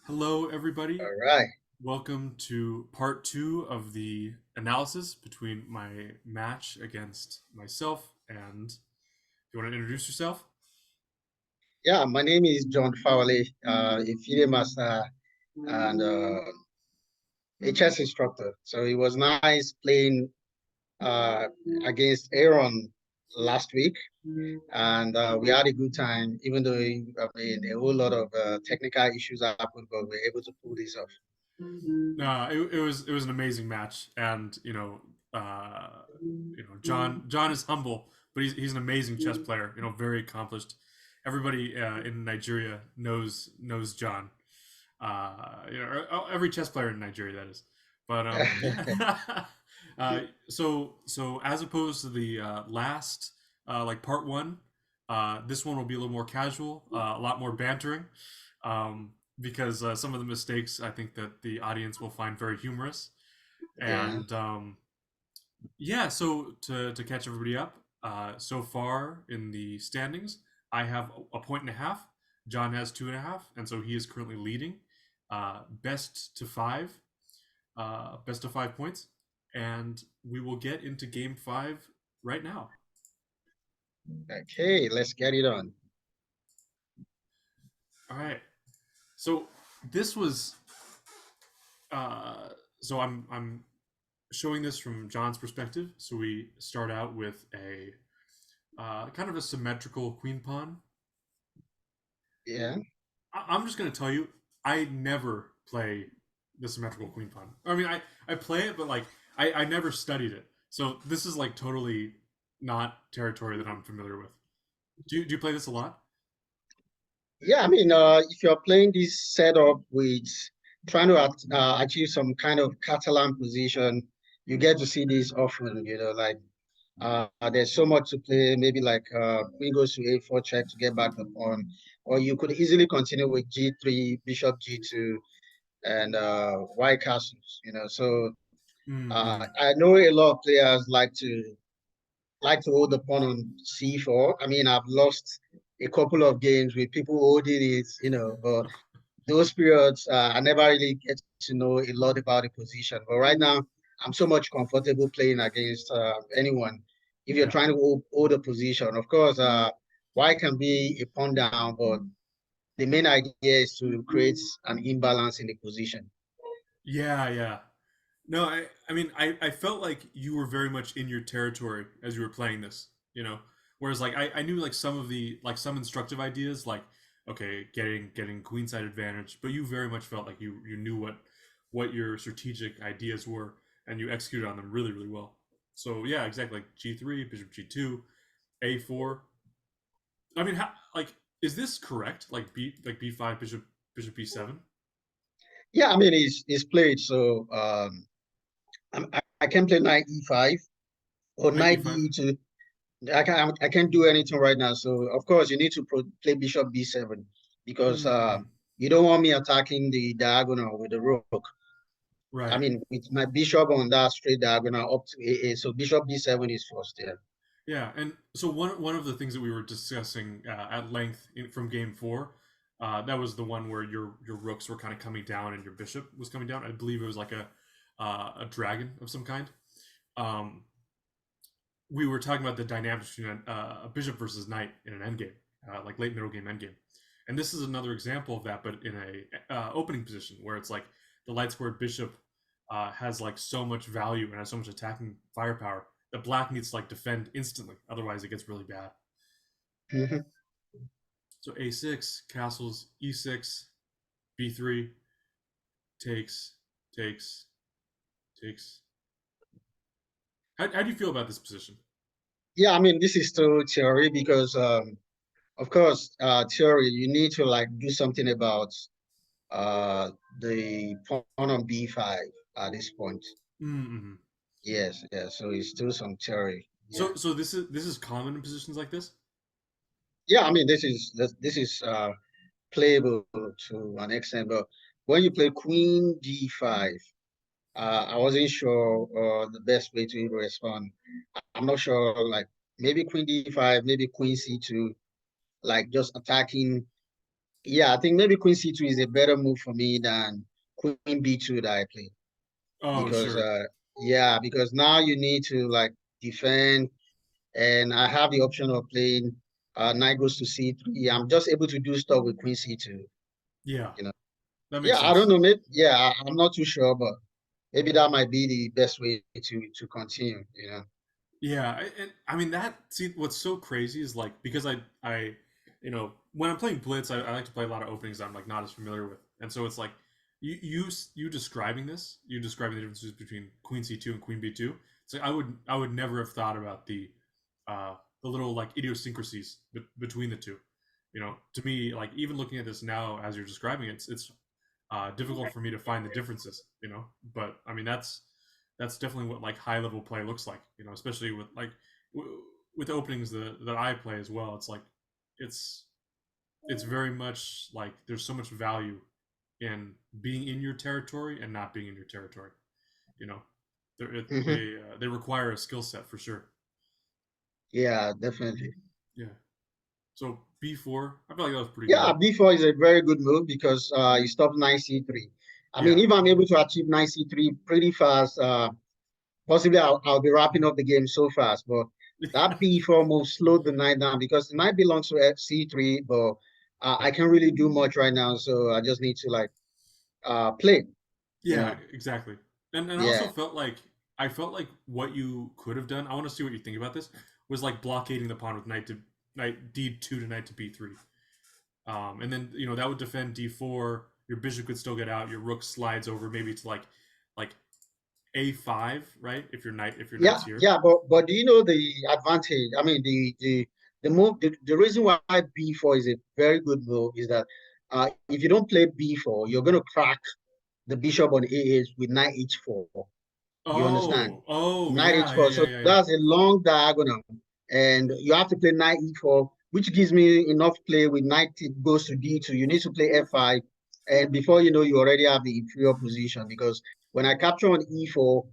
Hello, everybody. All right. Welcome to part two of the analysis between my match against myself. And you want to introduce yourself? Yeah, my name is John Fawole, a FIDE master and a chess instructor. So it was nice playing uh, against Aaron last week, and we had a good time. Even though a whole lot of technical issues happened, but we were able to pull this off. It was an amazing match, and John is humble, but he's an amazing chess player. Very accomplished. Everybody in Nigeria knows John. Every chess player in Nigeria, that is. But yeah. So as opposed to the last like part one, this one will be a little more casual, a lot more bantering, because some of the mistakes I think that the audience will find very humorous. Yeah. And yeah, so to catch everybody up, so far in the standings, I have a point and a half. John has two and a half, and so he is currently leading. Best to five, best of 5 points, and we will get into game five right now. Okay, let's get it on. All right. So this was uh, so I'm showing this from John's perspective. So we start out with a kind of a symmetrical queen pawn. Yeah. I'm just gonna tell you, I never play the symmetrical queen pawn. I mean, I play it, but like I never studied it. So this is like totally not territory that I'm familiar with. Do you play this a lot? Yeah, if you're playing this setup with trying to achieve some kind of Catalan position, you get to see this often, like there's so much to play, maybe like queen goes to a4 check to get back the pawn, or you could easily continue with g3, bishop g2, and white castles, So Mm-hmm. I know a lot of players like to hold the pawn on c4. I mean, I've lost a couple of games with people holding it, but those periods, I never really get to know a lot about the position. But right now, I'm so much comfortable playing against anyone. If you're Yeah. trying to hold a position, of course, white can be a pawn down, but the main idea is to create an imbalance in the position. Yeah, yeah. No, I mean, I felt like you were very much in your territory as you were playing this, Whereas like I knew like some of the like some instructive ideas, like okay, getting queenside advantage, but you very much felt like you knew what your strategic ideas were and you executed on them really, really well. So yeah, exactly. Like G3, Bishop G2, A4. I mean, like is this correct? Like B5, Bishop B7? Yeah, it's played. So I can play knight e5 or Knight knight B5? d2. I can't do anything right now. So of course you need to play bishop b7 because Mm-hmm. you don't want me attacking the diagonal with the rook. I Right. mean, with my bishop on that straight diagonal up to AA, so bishop b7 is first there. Yeah, and so one of the things that we were discussing at length from Game Four, that was the one where your rooks were kind of coming down and your bishop was coming down. I believe it was like a dragon of some kind. Um, we were talking about the dynamics between a bishop versus knight in an endgame, like late middle game endgame, and this is another example of that, but in a opening position where it's like the light squared bishop has like so much value and has so much attacking firepower that black needs to like defend instantly, otherwise it gets really bad. Mhm. So a6 castles, e6, b3 takes, takes, takes. How do you feel about this position? Yeah, this is still theory because of course theory you need to like do something about uh the pawn on b5 at this point. Mm-hmm. Yes, yes. So it's still some theory. Yeah. So this is common in positions like this. Yeah, this is playable to an extent, but when you play Queen D5, I wasn't sure the best way to respond. I'm not sure, like maybe Queen D5, maybe Queen C2, like just attacking Yeah, I think maybe queen c2 is a better move for me than queen b2 that I played Oh, because sure. yeah, because now you need to like defend, and I have the option of playing knight goes to c3. I'm just able to do stuff with queen c2, Yeah, you know. that makes Yeah, I don't sense. know, maybe yeah, I'm not too sure, but maybe that might be the best way to continue, you know. Yeah, and I mean that. See, what's so crazy is like because when I'm playing Blitz, I like to play a lot of openings I'm like not as familiar with, and so it's like you describing this, you describing the differences between Queen C2 and Queen B2. So I would never have thought about the little like idiosyncrasies between the two. To me, like even looking at this now as you're describing it, it's difficult for me to find the differences. But I mean that's definitely what like high level play looks like. Especially with like with openings that I play as well. It's like it's it's very much like there's so much value in being in your territory and not being in your territory. You know, Hmm. they require a skill set for sure. Yeah, definitely. Yeah. So B4, I feel like that was pretty Yeah, good. b4 is a very good move because you stop knight c3. I mean, Yeah. if I'm able to achieve knight c3 pretty fast, possibly I'll be wrapping up the game so fast. But that b4 move slowed the knight down because the knight belongs to c3, but Yeah. I can't really do much right now, so I just need to like play, you Yeah, know. exactly. And I also Yeah. felt like what you could have done. I want to see what you think about this. Was like blockading the pawn with knight d2 to knight to b3. And then that would defend d4. Your bishop could still get out. Your rook slides over maybe to like a5, right? If your Yeah, knight's here. yeah, but do you know the advantage? I mean, the move, the reason why b4 is a very good move is that if you don't play b4, you're going to crack the bishop on a8 with knight h4. You understand? Oh, Knight yeah, yeah, h4. yeah, So yeah, yeah. that's a long diagonal, and you have to play knight e4, which gives me enough play with knight goes to d2. You need to play f5, and before you know, you already have the inferior position because when I capture on e4,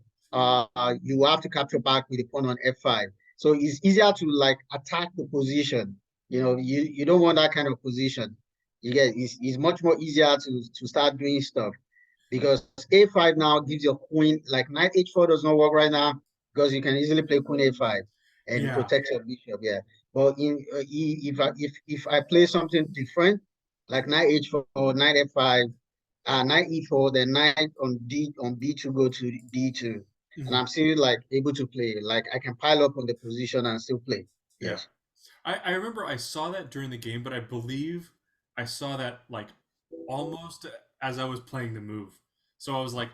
you have to capture back with the pawn on f5. So it's easier to like attack the position. You don't want that kind of position. You get it's much more easier to start doing stuff because a5 now gives your queen, like knight h4 does not work right now because you can easily play queen a5 and Yeah, protect your bishop. Yeah, but if I play something different like knight h4, knight f5, knight e4, then knight on b2 go to d2, and mhm, I'm still like able to play. Like I can pile up on the position and still play. yeah. Yes. I remember I saw that during the game, but I believe I saw that like almost as I was playing the move. So I was like,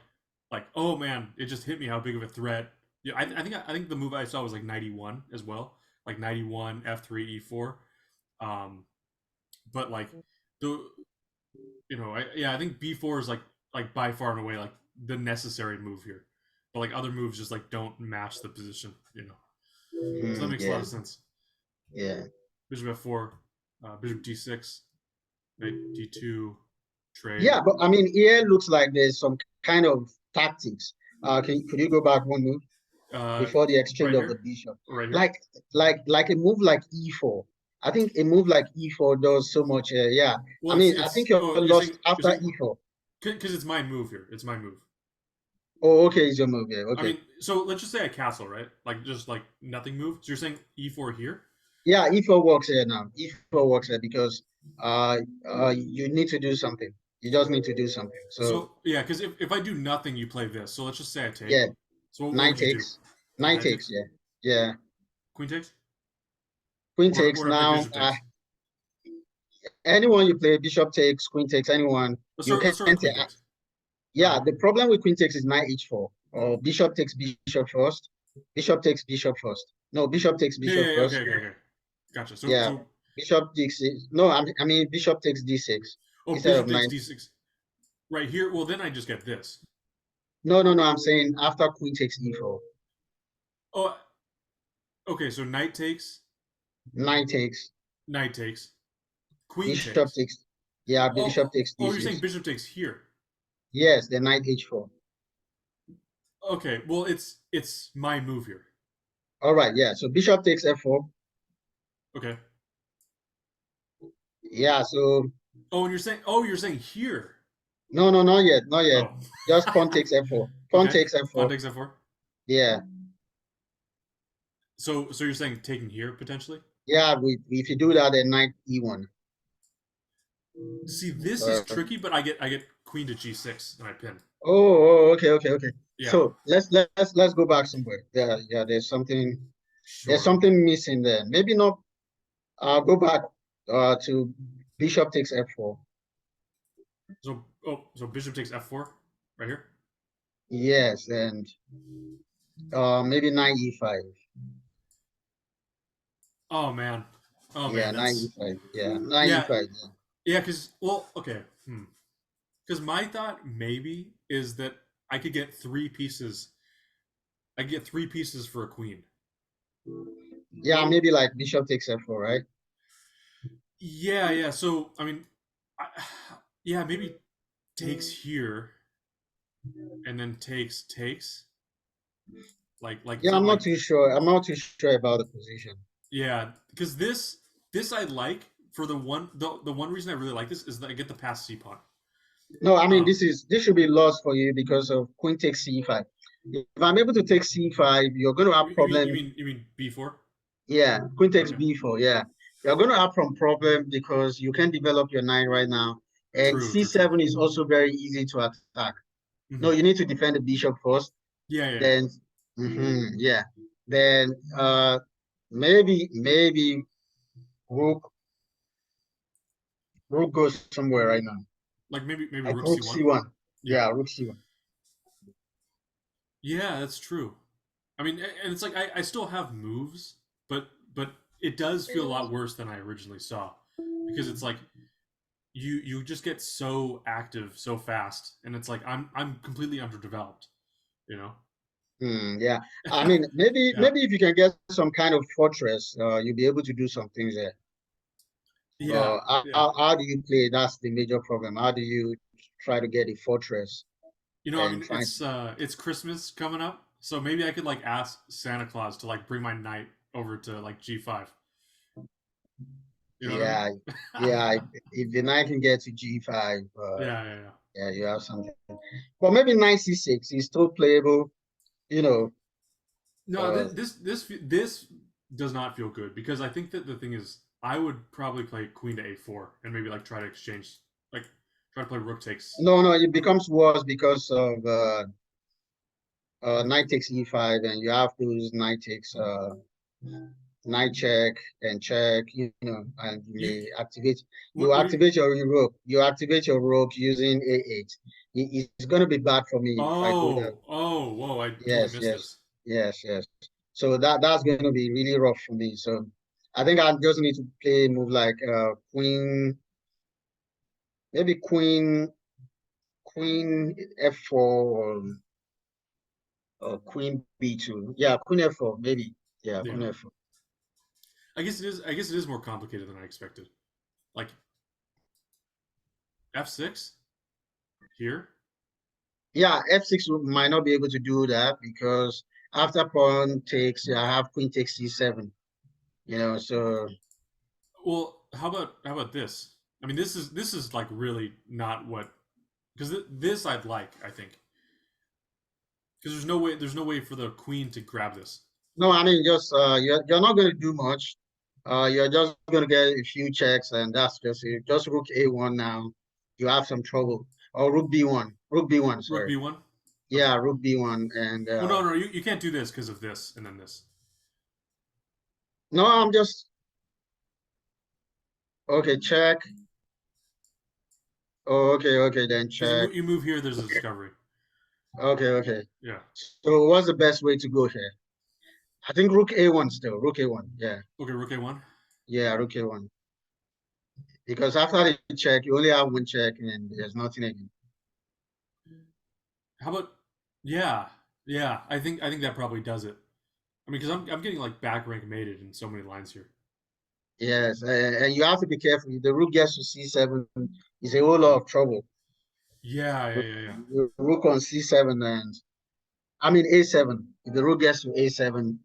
oh man, it just hit me how big of a threat. Yeah, I think the move I saw was like 91 as well, like 91 f3 e4. Um, but like the I think b4 is like by far and away like the necessary move here. But like other moves just like don't match the position. So that Mhm, makes a lot yeah, of sense. yeah. Bishop f4, bishop d6, knight d2, trade. Yeah, but I mean, here looks like there's some kind of tactics. Could you go back one move Uh, before the exchange right of the here, bishop? right here. Like, like a move like e4. I think a move like e4 does so much. Yeah, I Well, it's mean, I it's think you're oh lost after you're saying e4. because it's my move here. It's my move. Oh, okay, it's your move. Yeah, I okay. mean, so let's just say I castle, right? Like just like nothing move. So you're saying e4 here? Yeah, e4 works here now. E4 works here because uh, you need to do something. You just need to do something. So So yeah, because if I do nothing, you play this. So let's just say I yeah, take. So what knight would you do? takes, knight Knight takes. takes, Yeah, yeah. queen takes, Queen or takes or if I now. bishop takes. Anyone you play, bishop takes, queen takes, anyone, you Let's can't start with take. queen takes. Yeah, the problem with queen takes is knight h4 or bishop takes bishop first. Bishop takes bishop first. No, bishop takes Yeah, yeah, bishop yeah, okay, first. okay, okay. Gotcha. So Yeah, so bishop d6. No, I mean bishop takes d6 oh, instead bishop of takes knight. d6 right here. Well, then I just get this. No, no, no. I'm saying after queen takes e4, Oh, okay. So knight takes, knight takes, queen bishop takes. takes. Yeah, bishop Oh, takes oh, you're saying d6. bishop takes here. Yes, the knight h4. Okay, well, it's my move here. All right, yeah. So bishop takes f4. Okay, Yeah, so Oh, and you're saying here. No, no, not yet, not yet. Oh, Just pawn takes f4. Pawn okay. takes Pawn f4. takes f4. Yeah, So you're saying taking here potentially? yeah. If you do that, then knight e1. See, this is Uh, tricky, but I get queen to g6 and I pin. okay, okay, okay. Yeah, So let's go back somewhere. Yeah, yeah. There's sure. something missing there. Maybe not. Go back. To bishop takes f4. So bishop takes f4 right here. Yes, and maybe knight e5. Oh man. Oh Yeah, man, knight that's e5. Yeah, knight yeah, e5. yeah. Because well, okay. Because my thought maybe is that I could get three pieces. I could get three pieces for a queen. Yeah, What? maybe like bishop takes f4, right? Yeah, yeah. So I mean, I, yeah, maybe takes here and then takes like Yeah, something I'm not like too sure. I'm not too sure about the position. yeah. Because this I like for the one reason I really like this is that I get the pass c pawn. No, I mean Um, this should be lost for you because of queen takes c5. If I'm able to take c5, you're going to have problem. you mean b4? Yeah, queen takes Okay, b4. Yeah, you're going to have some problem because you can develop your knight right now, and true. c7 is also very easy to attack. No, Hmm. you need to defend the bishop first. Yeah. Then, yeah, then maybe rook rook goes somewhere right now. Like maybe Like rook rook c1. c1. Yeah, Yeah, rook c1. yeah, that's true. I mean, and it's like I still have moves, but it does feel a lot worse than I originally saw because it's like you just get so active so fast, and it's like I'm completely underdeveloped, you know. Yeah, I mean, Yeah, maybe if you can get some kind of fortress, you'll be able to do some things there. yeah, But yeah. how do you play? That's the major problem. How do you try to get a fortress You know, I and mean, try? it's Christmas coming up, so maybe I could like ask Santa Claus to like bring my knight over to like G5. You know what I mean? Yeah, yeah. If the knight can get to g5, Yeah. yeah, you have something. But maybe knight c6 is still playable. You know, No, uh, this does not feel good because I think that the thing is I would probably play queen to a4 and maybe like try to exchange like try to play rook takes. no, no, it becomes worse because of knight takes e5, and you have those knight takes knight check, and you You may activate. You what do you? activate your rook. You activate your rook using a8. It's going to be bad for me if I go there. Whoa! I totally Yes, missed yes, this. yes. So that's going to be really rough for me. So I think I just need to play a move like queen, maybe queen f4, or queen b2. Yeah, queen f4 maybe. Yeah, Yeah, queen f4. I guess it is. I guess it is more complicated than I expected. Like f6 here. Yeah, f6 might not be able to do that because after pawn takes, I have queen takes c7. So Well, how about this? I mean, this is like really not what because this I'd like I think because there's no way for the queen to grab this. no, I mean just you're not going to do much. You're just going to get a few checks, and that's just it. Just rook a1 now. You have some trouble. Or rook b1. Rook Sorry, b1. Okay. yeah, rook b1, and Well, no, you can't do this because of this and then this. no, I'm just okay. Check. Oh, okay, then Because check. you move here, there's a discovery. Okay. Yeah. So what's the best way to go here? I think rook a1 still. Rook a1. Yeah. Okay, rook a1. Yeah, rook a1. Because after the check, you only have one check and there's nothing again. How about yeah, yeah. I think that probably does it. I mean, because I'm getting like back rank mated in so many lines here. Yes, and you have to be careful. If the rook gets to c7, it's a whole lot of trouble. Yeah. Rook on c7, and I mean a7. If the rook gets to a7,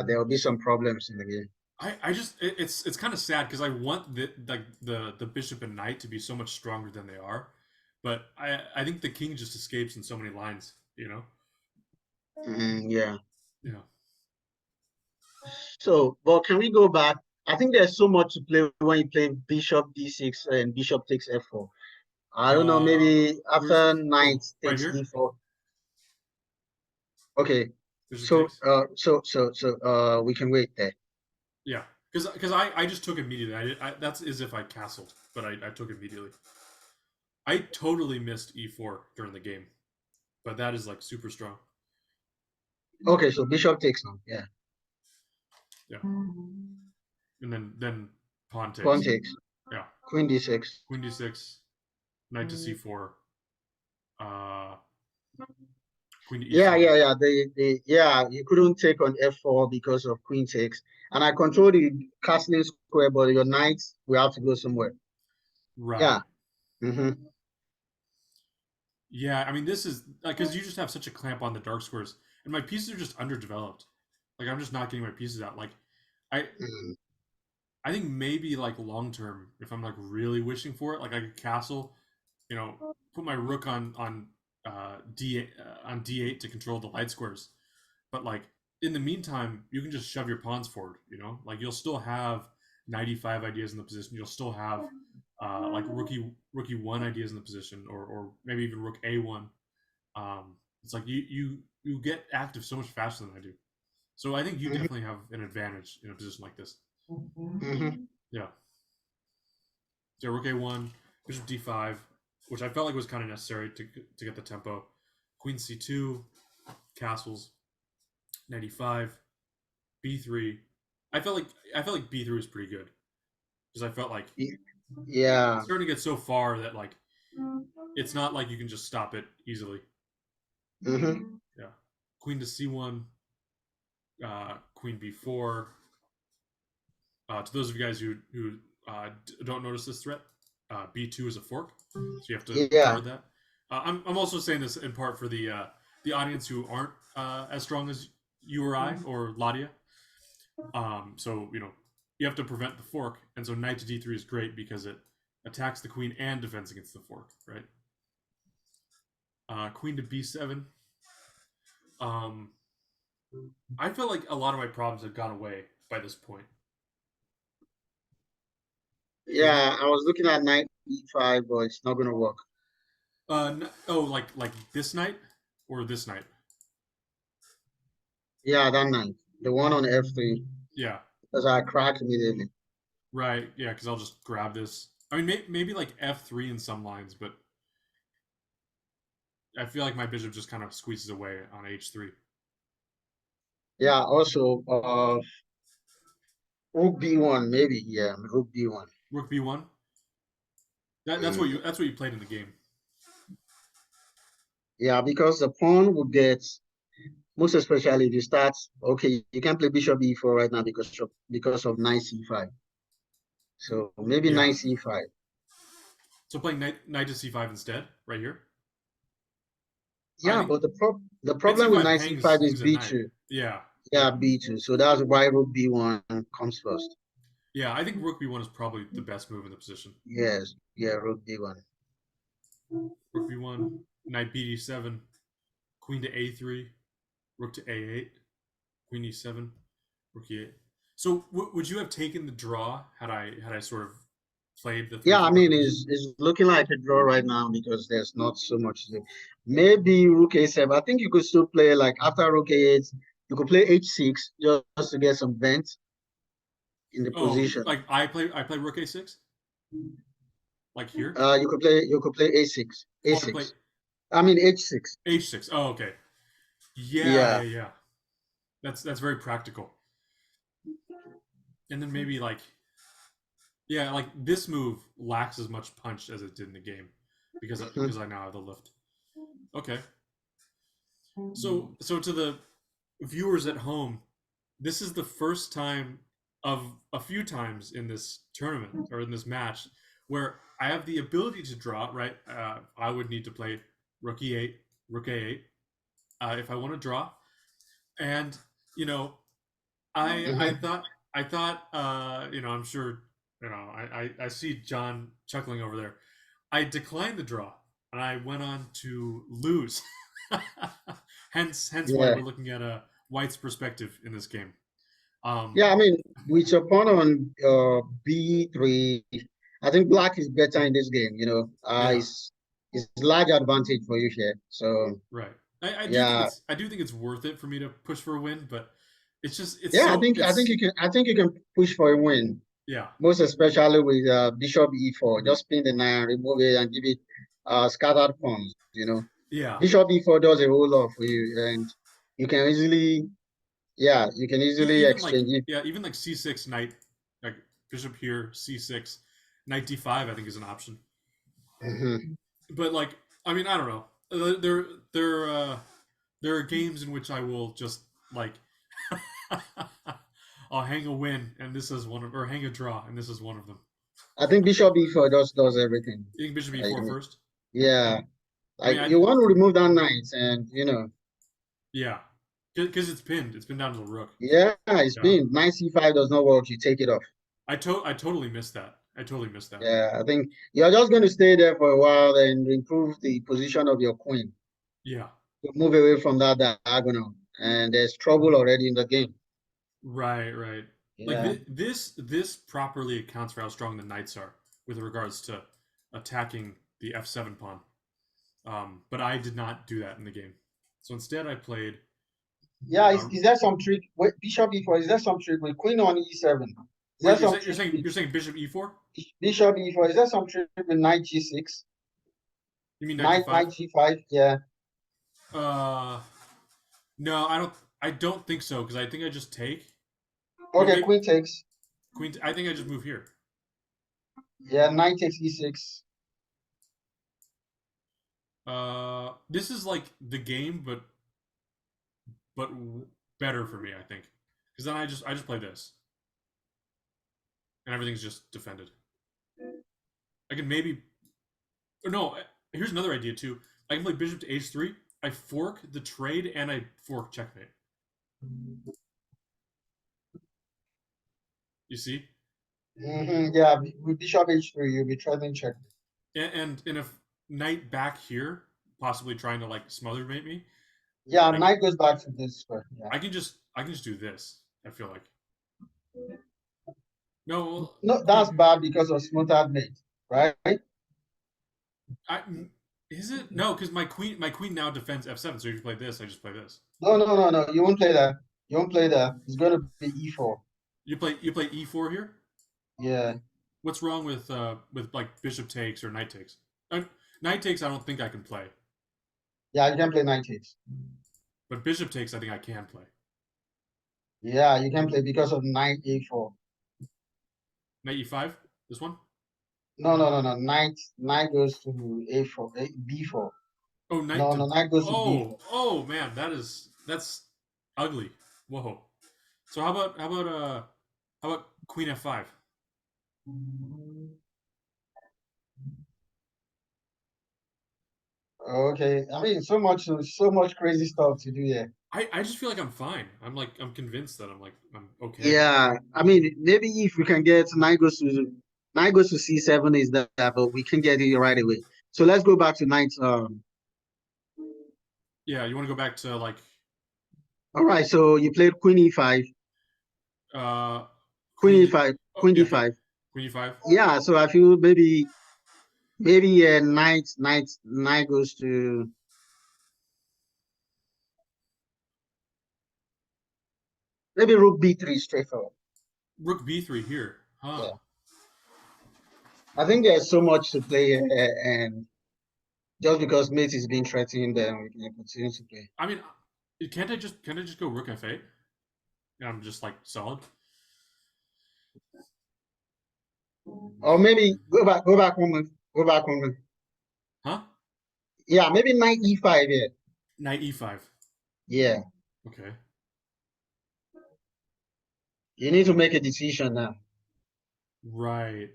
there will be some problems in the game. I just it's kind of sad because I want the bishop and knight to be so much stronger than they are, but I think the king just escapes in so many lines. You know. Yeah. Yeah. So, but can we go back? I think there's so much to play when you play bishop d6 and bishop takes f4. I don't know, maybe Where's after this? knight Oh, right takes here. d4. Okay. Bishop So, takes. we can wait there. Yeah, because I just took immediately. That's as if I castled, but I took immediately. I totally missed e4 during the game, but that is like super strong. Okay, so bishop takes now. Yeah. Yeah, and then pawn Pawn takes. takes. Yeah, Queen d6. queen d6, knight to c4, uh, queen to Yeah, e5. yeah, yeah. You couldn't take on f4 because of queen takes. And I control the castling square, but your knights will have to go somewhere. Right. Yeah. Mm-hmm. Yeah, I mean this is like because you just have such a clamp on the dark squares, and my pieces are just underdeveloped. Like I'm just not getting my pieces out. Like I Mm-hmm. I think maybe like long term, if I'm like really wishing for it, like I could castle, put my rook on d8 to control the light squares. But like in the meantime, you can just shove your pawns forward. Like you'll still have 95 ideas in the position. You'll still have like rookie one ideas in the position, or maybe even rook a1. It's like you get active so much faster than I do. So I think you definitely have an advantage in a position like this. Mm-hmm. Yeah. So rook a1, bishop d5, which I felt like was kind of necessary to get the tempo. Queen c2, castles, knight e5, b3. I felt like b3 was pretty good because I felt like Yeah. it's starting to get so far that like it's not like you can just stop it easily. Mm-hmm. Yeah. Queen to c1, queen b4. To those of you guys who don't notice this threat, b2 is a fork, so you have to Yeah. guard that. I'm also saying this in part for the audience who aren't as strong as you or I or Ladia. So you have to prevent the fork, and so knight to d3 is great because it attacks the queen and defends against the fork, right? Queen to b7. Um, I feel like a lot of my problems have gone away by this point. Because Yeah, I was looking at knight e5, but it's not gonna work. like this night or this night? Yeah, that knight. The one on f3. Yeah, Because I cracked immediately. right. Yeah, because I'll just grab this. I mean, maybe like f3 in some lines, but I feel like my bishop just kind of squeezes away on h3. Yeah, also rook b1, maybe. Yeah, rook b1. Rook b1. That's what Mm. you played in the game. Yeah, because the pawn will get, most especially if you start, okay, you can play bishop e4 right now because of knight c5. So maybe Yeah. knight c5. So playing knight to c5 instead, right here. I Yeah, think but the knight problem with c5 knight hangs c5 is hangs a knight. b2. Yeah, Yeah, b2. So that's why rook b1 comes first. yeah. I think rook b1 is probably the best move in the position. Yes, yeah, rook b1. Rook b1, knight bd7, queen to a3, rook to a8, queen e7, rook e8. So would you have taken the draw had I sort of played the Yeah, I 3-4 mean, combination? it's looking like a draw right now because there's not so much to do. Maybe rook a7. I think you could still play like after rook a8, you could play h6 just to get some vent in the Oh, position. like I play rook a6, like here. You could play a6, Oh, I play a6. I mean h6. h6. Oh, okay. Yeah, yeah, Yeah. yeah. That's very practical. And then maybe like yeah, like this move lacks as much punch as it did in the game because I now have the lift. Okay. So to the viewers at home, this is the first time of a few times in this tournament or in this match where I have the ability to draw. Right, I would need to play rook e8, rook a8 if I want to draw, and you know, I Mhm. thought I thought, I'm sure, I see John chuckling over there. I declined the draw, and I went on to lose. hence why Yeah. we're looking at a White's perspective in this game. Um, Yeah, I mean, with your pawn on B3, I think black is better in this game, you know. yeah, It's large advantage for you here. So right. I yeah. I do think it's worth it for me to push for a win, but it's Yeah, so I think it's you can push for a win, yeah, most especially with Bishop E4. Just spin the nine, remove it, and give it scattered pawns, you know. yeah. Bishop E4 does a whole lot for you, and you can easily, yeah, you can easily Even like exchange it. yeah, even like C6 knight, like bishop here, C6, knight D5. I think is an option. Mhm. But like, I mean, I don't know. There there there are games in which I will just like I'll hang a win, and this is one of, or hang a draw, and this is one of them. I think Bishop E4 just does everything. You think bishop Like, E4 first? yeah, I mean, like you want to remove that knight, and you know, yeah, because it's pinned. It's pinned down to the rook. yeah, it's Yeah, been knight C5 does not work. You take it off. I totally missed that. I totally missed that. Yeah, I think you're just going to stay there for a while and improve the position of your queen. Yeah, To move away from that diagonal, and there's trouble already in the game. right, right. Like Yeah, this properly accounts for how strong the knights are with regards to attacking the f7 pawn. But I did not do that in the game. So instead, I played. yeah. Uh, Is there some trick? Wait, Bishop E4. Is there some trick with Queen on E7? Is there wait, some trick with you're saying bishop e4? Bishop E4? Is there some trick with Knight G6? You mean knight Knight d5? G5? Yeah. Uh, no, I don't think so because I think I just take. Wait, Okay, maybe Queen takes. queen. I think I just move here. Yeah, Knight takes E6. This is like the game, but better for me, I think, because then I just play this, and everything's just defended. I can maybe, or no. Here's another idea too. I can play bishop to h3. I fork the trade and I fork checkmate. You see, Yeah, with Bishop H3, you'll be threatening check. and if knight back here, possibly trying to like smother mate me, Yeah, I can Knight goes back to this square. Yeah. I can just do this. I feel like no well, No, that's queen. bad because of smothered mate, right? I is it no because my queen now defends f7. So if you play this, I just play this. No. You won't play that. You won't play that. It's going to be E4. You play e4 here. Yeah. What's wrong with like bishop takes or knight takes? Uh, Knight takes I don't think I can play, Yeah, you can play knight takes. but bishop takes I think I can play. Yeah, you can play because of knight A4. Knight e5. This one. No. Knight goes to A4, B4. Oh, knight No, to knight goes to oh B4. oh man, that's ugly. Whoa. So how about queen f5? Okay. I mean, so much crazy stuff to do here. I just feel like I'm fine. I'm convinced that I'm okay. Yeah, I mean, maybe if we can get knight goes to C7 is that, but we can get it right away. So let's go back to knight. Yeah, you want to go back to like All right. So you played Queen E5, uh Queen queen E5, oh Queen yeah D5. queen e5. Yeah. So I feel maybe knight goes to maybe Rook B3 straightforward. Rook b3 here. Huh. Yeah. I think there's so much to play here, and just because mate is being threatened, then we can continue to play. I mean, can't I just go rook f8? And I'm just like solid. Or maybe go back one move. Huh? Yeah, maybe knight E5 here. Knight e5. Yeah, Okay. you need to make a decision now. Right.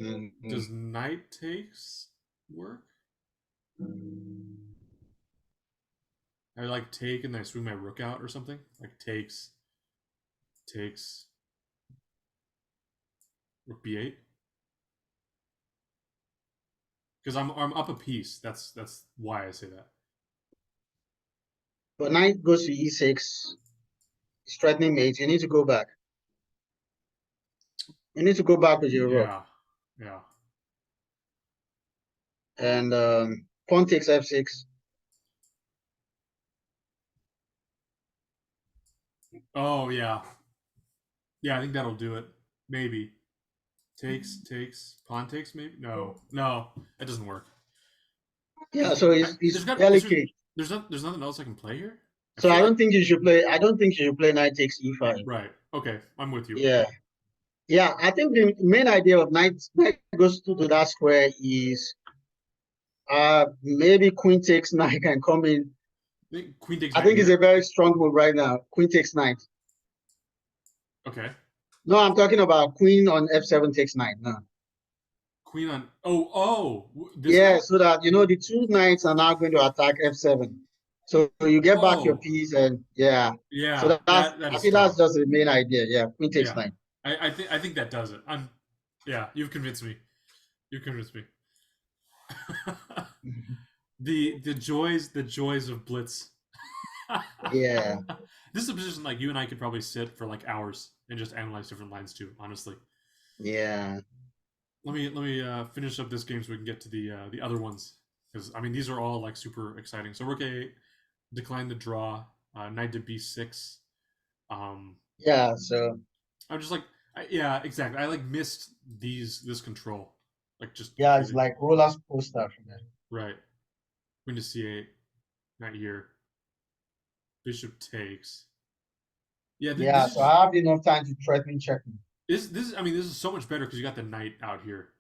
Mhm. Does knight takes work? I like take and then I swing my rook out or something. Like takes. Rook b8. Because I'm up a piece. That's why I say that. But knight goes to e6, threatening mate. You need to go back. You need to go back with your rook. Yeah, yeah. And pawn takes f6. Oh yeah, yeah. I think that'll do it. Maybe takes pawn takes. Maybe no. That doesn't work. Yeah, so There's it's got delicate. there's nothing else I can play here. I So feel I like don't think you should play. I don't think you should play knight takes e5. right. Okay, I'm with you. Yeah, yeah. I think the main idea of knight goes to that square is maybe queen takes knight can come in. I think queen takes I knight think it's a here. very strong move right now. Queen takes knight. Okay, No, I'm talking about queen on f7 takes knight. No. queen on. Oh, this Yeah, knight. so that the two knights are now going to attack f7. So you get back your Oh, piece and yeah. So yeah. That I is think that's strong. just the main idea. Yeah, queen takes Yeah, knight. I think that does it. Yeah. You've convinced me. You've convinced me. the joys of blitz. Yeah. This is a position like you and I could probably sit for like hours and just analyze different lines too. Honestly, Yeah. let me finish up this game so we can get to the other ones because I mean these are all like super exciting. So rook a decline the draw, knight to b6. Um, Yeah. So I'm just like yeah, exactly. I like missed this control like just yeah, it's completely. like roller coaster. Right, queen to c8, knight here, bishop takes. Yeah, this Yeah, is so just I have enough time to threaten check. this. I mean, this is so much better because you got the knight out here,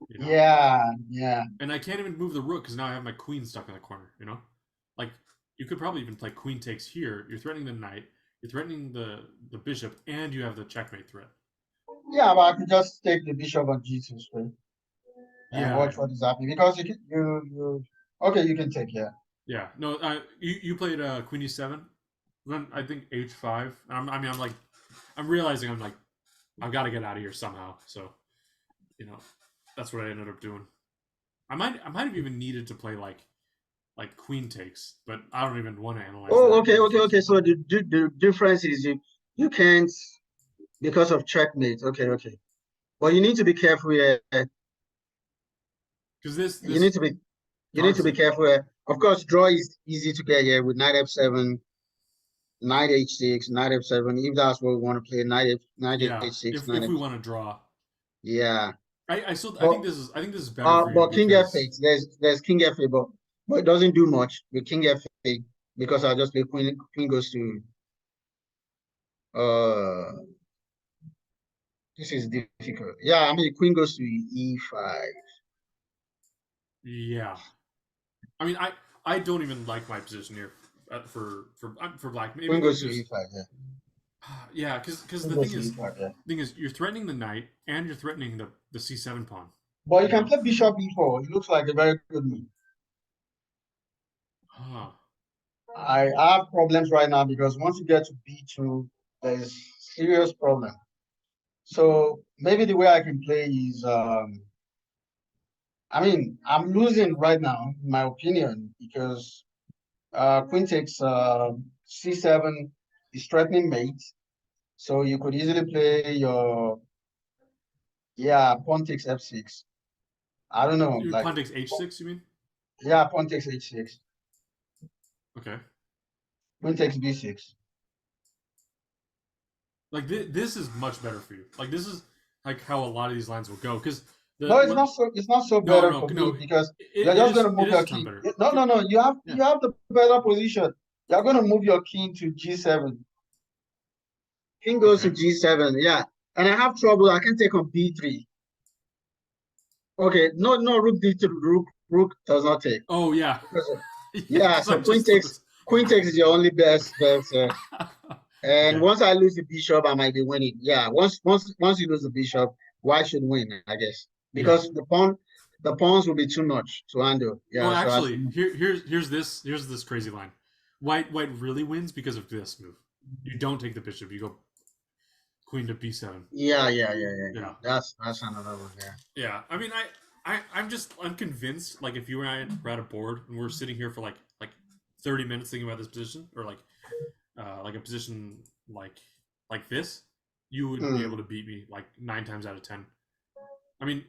you know. Yeah, yeah. And I can't even move the rook because now I have my queen stuck in the corner. You know, like you could probably even play queen takes here. You're threatening the knight. You're threatening the bishop, and you have the checkmate threat. Yeah, but I could just take the bishop on g2 straight and Yeah, watch what is happening because you okay, you can take, yeah. yeah. No, you played queen e7. Then I think h5. I mean, I'm realizing I'm like I've got to get out of here somehow. So you know, that's what I ended up doing. I might have even needed to play like queen takes, but I don't even want to analyze Oh, that. okay. So the difference is you can't because of checkmate. Okay. But you need to be careful here. Because this You this need to be you need to guards be it. careful here. Of course, draw is easy to get here with knight f7, knight h6, knight f7. If that's what we want to play, knight Yeah, h6, if knight we f. want to draw, Yeah. I But think this is better for you but king because f8, there's king f8, but it doesn't do much with king f8 because I just play queen goes to uh this is difficult. Yeah, I mean queen goes to e5. yeah, I mean I don't even like my position here for black. Maybe Queen like goes to there's e5, yeah. yeah because Queen the goes to e5, yeah. thing is you're threatening the knight and you're threatening the c7 pawn. But you You can know, play bishop e4. It looks like a very good move. huh. I have problems right now because once you get to b2, there's serious problem. So maybe the way I can play is I mean I'm losing right now, in my opinion, because queen takes c7 is threatening mate. So you could easily play your pawn takes f6. I don't know, like Pawn takes h6. You mean? pawn takes h6, Okay. queen takes b6. Like this is much better for you. Like this is like how a lot of these lines will go because No, the what it's not so no better no for me no because you're it just is gonna it move is your a ton king. better. No, Yeah. you have the better position. You're gonna move your king to g7. King goes to Okay. g7, yeah. And I have trouble. I can take on b3. Okay, no, rook d2, rook does not take. Oh yeah. Because Yeah. yeah, Because so I just lose. queen takes is your only best bet. And Okay. once I lose the bishop, I might be winning. Yeah, once you lose the bishop, white should win, I guess, Yeah. because the pawns will be too much to handle. Well, Yeah, so I actually, should. here's this crazy line. White really wins because of this move. You don't take the bishop. You go. queen to b7. Yeah. Yeah, That's another one. Yeah. yeah. I mean, I'm convinced. Like, if you and I were at a board and we're sitting here for like 30 minutes thinking about this position, or like a position like this, you would be able Mm. to beat me like 9 times out of 10. I mean,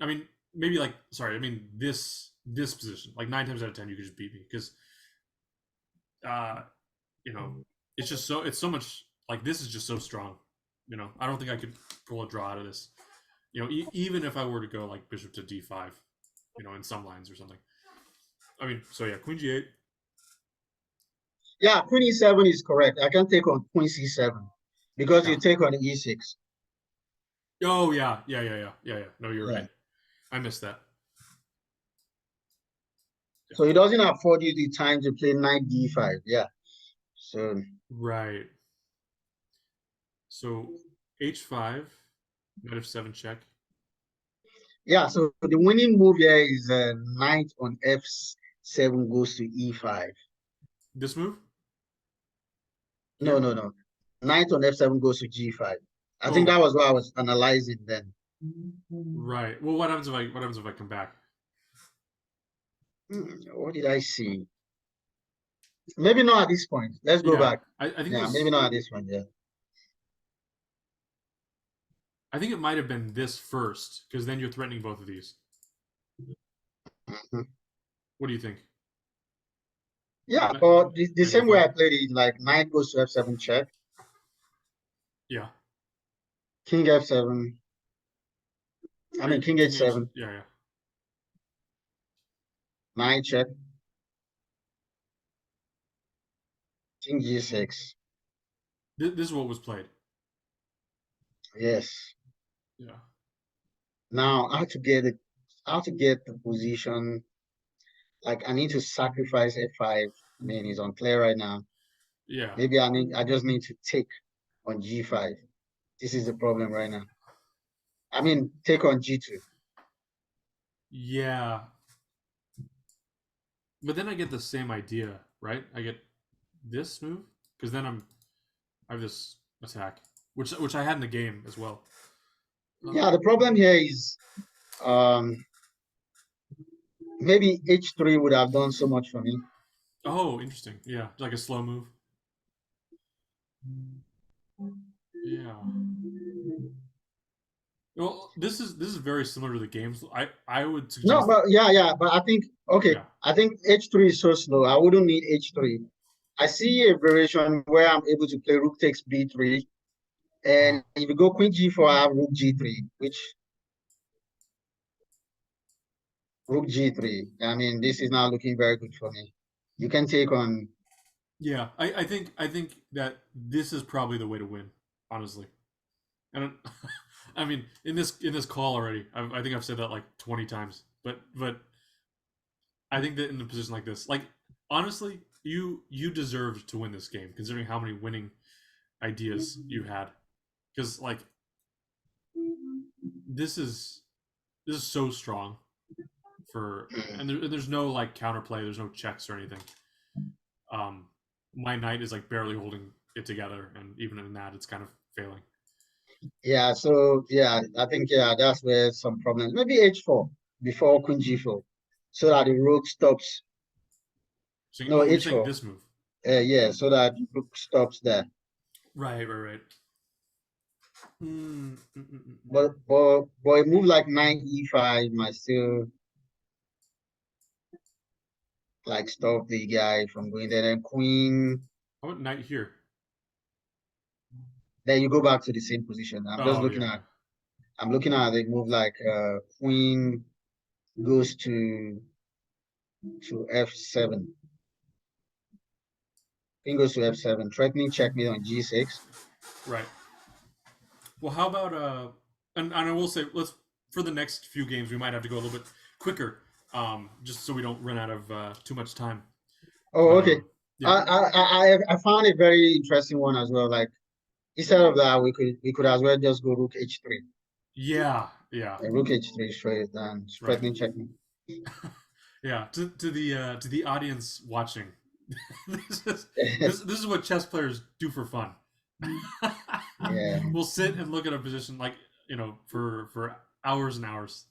maybe like sorry. I mean this position like 9 times out of 10 you could just beat me because uh you know it's so much like this is just so strong. I don't think I could pull a draw out of this. Even if I were to go like bishop to d5, in some lines or something. I mean, so yeah, queen g8. Yeah, queen e7 is correct. I can take on queen c7 because Yeah. you take on e6. Oh yeah. No, you're right. Yeah. I missed that. Yeah. So it doesn't afford you the time to play knight d5. Yeah. So Right. So h5, knight f7 check. yeah, so the winning move here is knight on f7 goes to e5. This move No, here. no, no. Knight on f7 goes to g5. I think that Oh, was what I was analyzing then. right. Well, what happens if I come back? What did I see? Maybe not at this point. Let's go Yeah, back. I think it Yeah, maybe was. not at this point. Yeah. I think it might have been this first because then you're threatening both of these. Mhm. What do you think? Yeah, Knight but the knight same way I f5. played it, like knight goes to f7 check, Yeah. king f7. I Are mean you king king h? h7, Yeah, yeah. knight check, king g6. This is what was played. Yes. Yeah. Now how to get the position. Like I need to sacrifice f5. I mean, it's unclear right now. Yeah. Maybe I just need to take on g5. This is the problem right now. I mean, take on g2. Yeah. But then I get the same idea, right? I get this move because then I have this attack, which I had in the game as well. Yeah, the problem here is um maybe h3 would have done so much for me. Oh, interesting. Yeah, like a slow move. Yeah. Well, this is very similar to the games. I would No, suggest. but but I think okay, Yeah. I think h3 is so slow. I wouldn't need h3. I see a variation where I'm able to play rook takes b3, Oh, and if you go queen g4, I have rook g3, which rook g3. I mean, this is not looking very good for me. You can take on. yeah. I think that this is probably the way to win, honestly. And I mean, in this call already, I think I've said that like 20 times. But I think that in a position like this, like honestly, you deserved to win this game considering how many winning ideas you had. Because like this is this is so strong for, and there's no like counterplay. There's no checks or anything. Um, my knight is like barely holding it together, and even in that, it's kind of failing. Yeah, so yeah, I think that's where some problems. Maybe h4 before queen g4, so that the rook stops. So, No, oh, you're saying h4. this move, Yeah, so that rook stops there. right? But a move like knight e5 might still like stop the guy from going there. Then queen, How about knight here? then you go back to the same position. Oh yeah. I'm looking at a move like queen goes to f7. Queen goes to f7, threatening checkmate on g6. Right. Well, how about and I will say let's for the next few games we might have to go a little bit quicker, just so we don't run out of too much time. Oh, But okay. yeah, I found a very interesting one as well. Like instead of that, we could as well just go rook h3. yeah, Rook h3 straight and right, threatening checkmate. yeah. To the audience watching, this is this is what chess players do for fun. Yeah. We'll sit and look at a position like for hours and hours.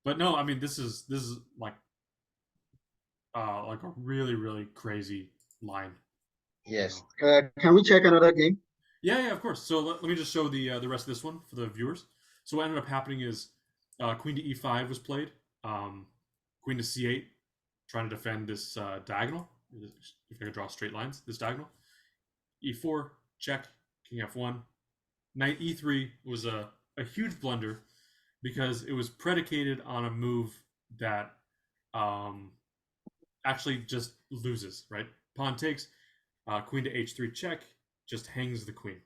But no, I mean this is like a really really crazy line. You Yes. know. Can we check another game? Yeah, of course. So let me just show the rest of this one for the viewers. So what ended up happening is queen to e5 was played, queen to c8, trying to defend this diagonal. If I could draw straight lines, this diagonal. E4 check, king f1, knight e3 was a huge blunder because it was predicated on a move that um, actually just loses. Right, pawn takes, queen to h3 check, just hangs the queen.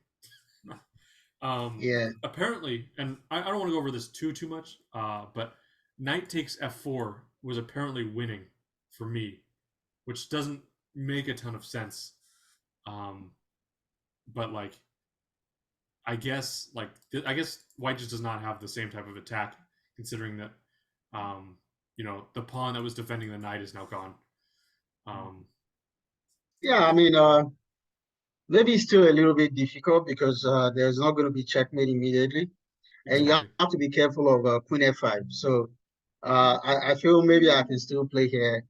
Yeah. Apparently, and I don't want to go over this too much, but knight takes f4 was apparently winning for me, which doesn't make a ton of sense. Um, but like, I guess white just does not have the same type of attack, considering that the pawn that was defending the knight is now gone. Um, Yeah, I mean, maybe it's still a little bit difficult because there's not going to be checkmate immediately, and you exactly. have to be careful of Queen F5. So I feel maybe I can still play here,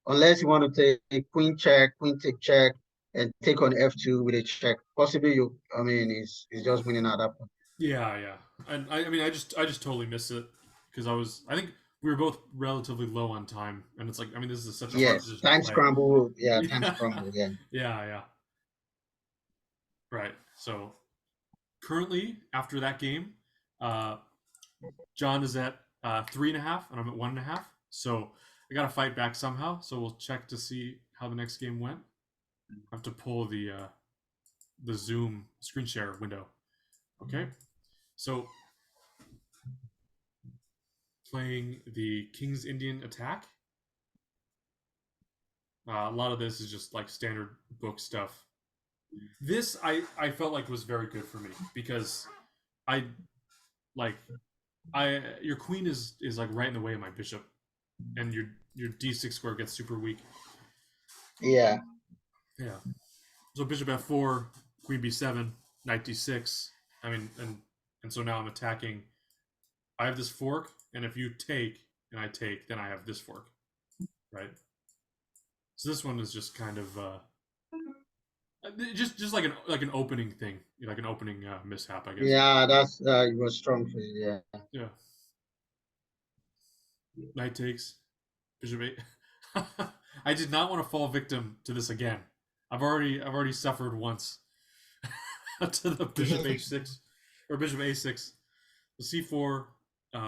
unless you want to take Queen check, Queen take check, and take on F2 with a check. Possibly I mean, it's just winning at that point. Yeah. And I mean, I just totally missed it because I think we were both relatively low on time, and it's like, I mean, this is such a hard Yes, position to time play. scramble. Yeah, time Yeah, scramble. Yeah. yeah. Right. So currently, after that game, uh, John is at 3.5, and I'm at 1.5. So I got to fight back somehow. So we'll check to see how the next game went. I have to pull the Zoom screen share window. Okay. So playing the King's Indian attack. A lot of this is just like standard book stuff. This I felt like was very good for me because I like I your queen is like right in the way of my bishop, and your d6 square gets super weak. Yeah. Yeah. So bishop f4, queen b7, knight d6. I mean, and so now I'm attacking. I have this fork, and if you take and I take, then I have this fork, right? So this one is just kind of just like an opening thing, like an opening mishap, I guess. Yeah, that's it was strong for you. Yeah. Yeah. Knight takes, bishop eight. I did not want to fall victim to this again. I've already suffered once to the bishop h6 or bishop a6, c4,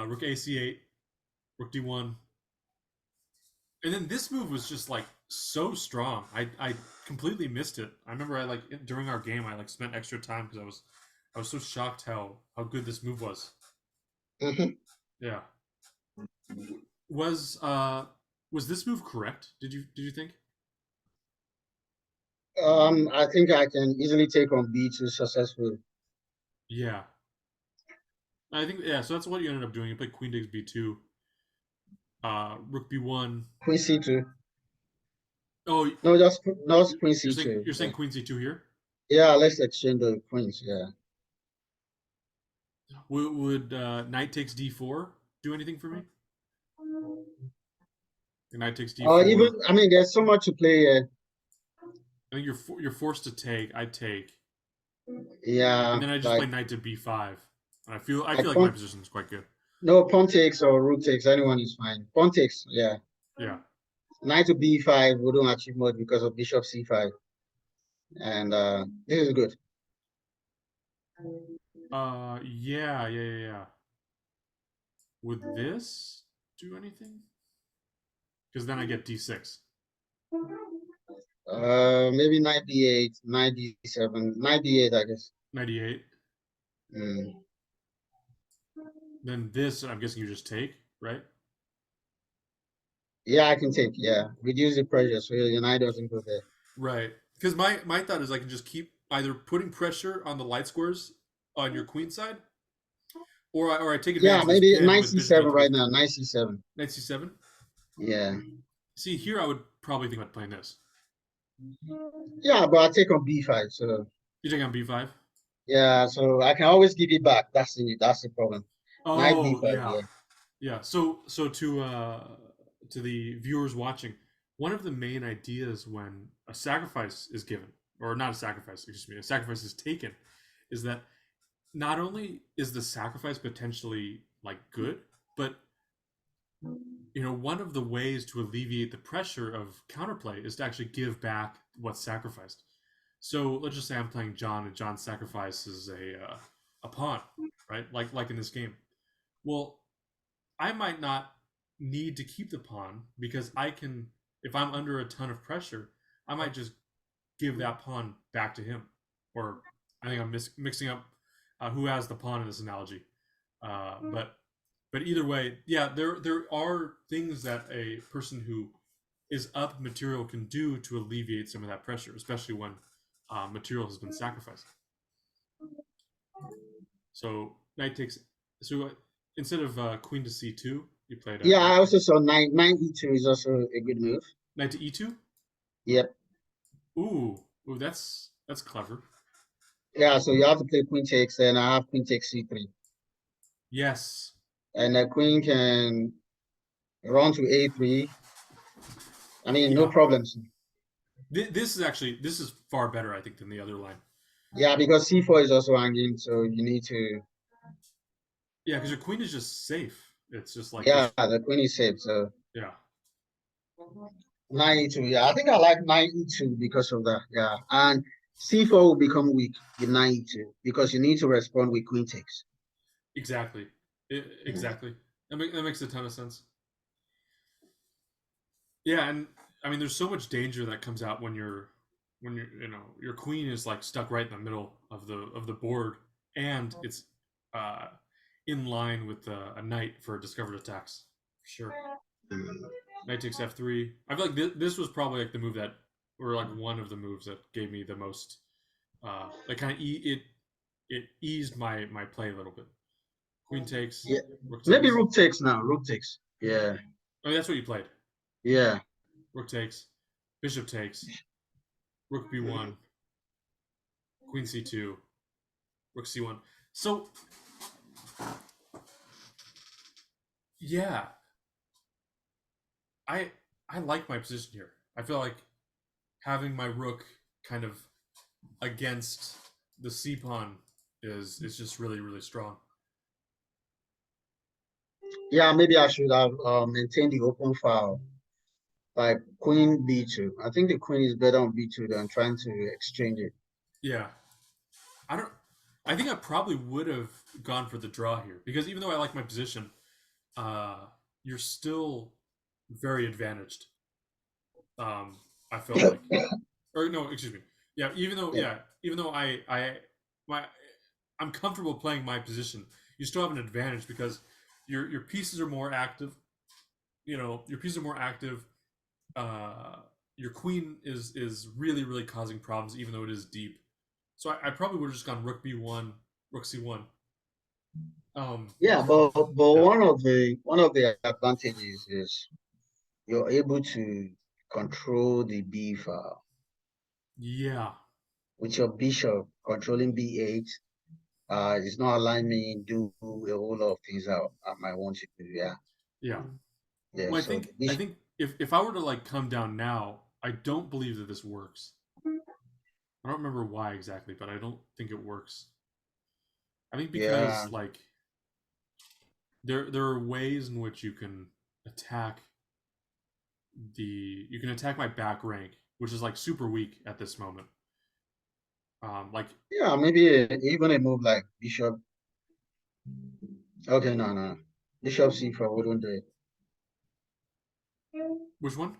rook a c8, rook d1, and then this move was just like so strong. I completely missed it. I remember I like during our game I like spent extra time because I was so shocked how good this move was. Mhm. Yeah. Was this move correct? Did you think? I think I can easily take on B2 successfully. Yeah. I think yeah. So that's what you ended up doing. You played queen takes b2, rook b1. Queen C2. Oh, No, just Queen you're saying C2. you're saying queen c2 here. Yeah, let's exchange the queens. Yeah. Would knight takes d4 do anything for me? Knight takes Or even, d4. I mean, there's so much to play here. I think you're forced to take. I take, and Yeah, then I just play like knight to b5, and I like feel like my pawn, position is quite good. no pawn takes or rook takes, anyone is fine. Pawn takes, yeah. Yeah. Knight to B5 wouldn't achieve much because of bishop C5. And this is good. Yeah. Would this do anything? Because then I get d6. Maybe knight D8, knight D7, knight D8, I guess. 98. Mm. Then this, I'm guessing you just take, right? Yeah, I can take, yeah. Reduce the pressure so your knight doesn't go there. Right. Because my thought is I can just keep either putting pressure on the light squares on your queen side, or I take Yeah, advantage of this maybe pin knight with bishop C7 e3. right now, knight C7. Knight c7. Yeah. See, here I would probably think about playing this. Yeah, but I take on B5, so You take on b5. Yeah, so I can always give it back. That's the problem. Knight Oh d5, yeah, yeah. yeah. So to the viewers watching, one of the main ideas when a sacrifice is given, or not a sacrifice, excuse me, a sacrifice is taken, is that not only is the sacrifice potentially like good, but one of the ways to alleviate the pressure of counterplay is to actually give back what's sacrificed. So let's just say I'm playing John, and John sacrifices a pawn, right? Like in this game. Well, I might not need to keep the pawn because I can, if I'm under a ton of pressure, I might just give that pawn back to him. Or I think I'm mixing up who has the pawn in this analogy. But either way, yeah, there are things that a person who is up material can do to alleviate some of that pressure, especially when material has been sacrificed. So knight takes. So instead of queen to c2, you played Yeah, I also saw knight e2 is also a good move. knight to e2. Yep. Ooh, that's clever. Yeah, so you have to play queen takes, and I have queen takes c3. Yes, And the queen can run to a3. I mean, no yeah. problems. This is far better, I think, than the other line. Yeah, because c4 is also hanging, so you need to. Yeah, because your queen is just safe. It's just like Yeah, there's the queen is safe. So yeah, knight e2. Yeah, I think I like knight e2 because of that. Yeah, and c4 will become weak with knight e2 because you need to respond with queen takes. exactly, exactly. That makes a ton of sense. Yeah, and I mean, there's so much danger that comes out when your queen is like stuck right in the middle of the board, and it's uh, in line with a knight for discovered attacks. For sure. Mm. Knight takes f3. I feel like this was probably like the move that, or like one of the moves that gave me the most. Like kind of it eased my play a little bit. Queen takes, Yeah, rook maybe takes. rook takes now. Rook takes. Yeah, Oh, that's what you played. yeah. Rook takes, bishop takes, rook b1, queen c2, rook c1. So yeah, I I like my position here. I feel like having my rook kind of against the c pawn is just really strong. Yeah, maybe I should have maintained the open file like queen b2. I think the queen is better on b2 than trying to exchange it. Yeah, I don't. I think I probably would have gone for the draw here because even though I like my position, uh, you're still very advantaged. I felt like, or no, excuse me. Yeah, Yeah. even though my I'm comfortable playing my position, you still have an advantage because your pieces are more active. Your pieces are more active. Uh, your queen is really causing problems, even though it is deep. So I probably would have just gone rook b1, rook c1. Yeah, but Yeah, one of the advantages is you're able to control the b file yeah, with your bishop controlling b8. It's not allowing me do a whole lot of things I might want to do. Yeah, yeah. yeah. Well, So the I bishop, think if I were to like come down now, I don't believe that this works. I don't remember why exactly, but I don't think it works. I think yeah, because like there are ways in which attack you can attack my back rank, which is like super weak at this moment. Like yeah. Maybe even a move like bishop. Okay, no, no. Bishop c4 wouldn't do it. which one?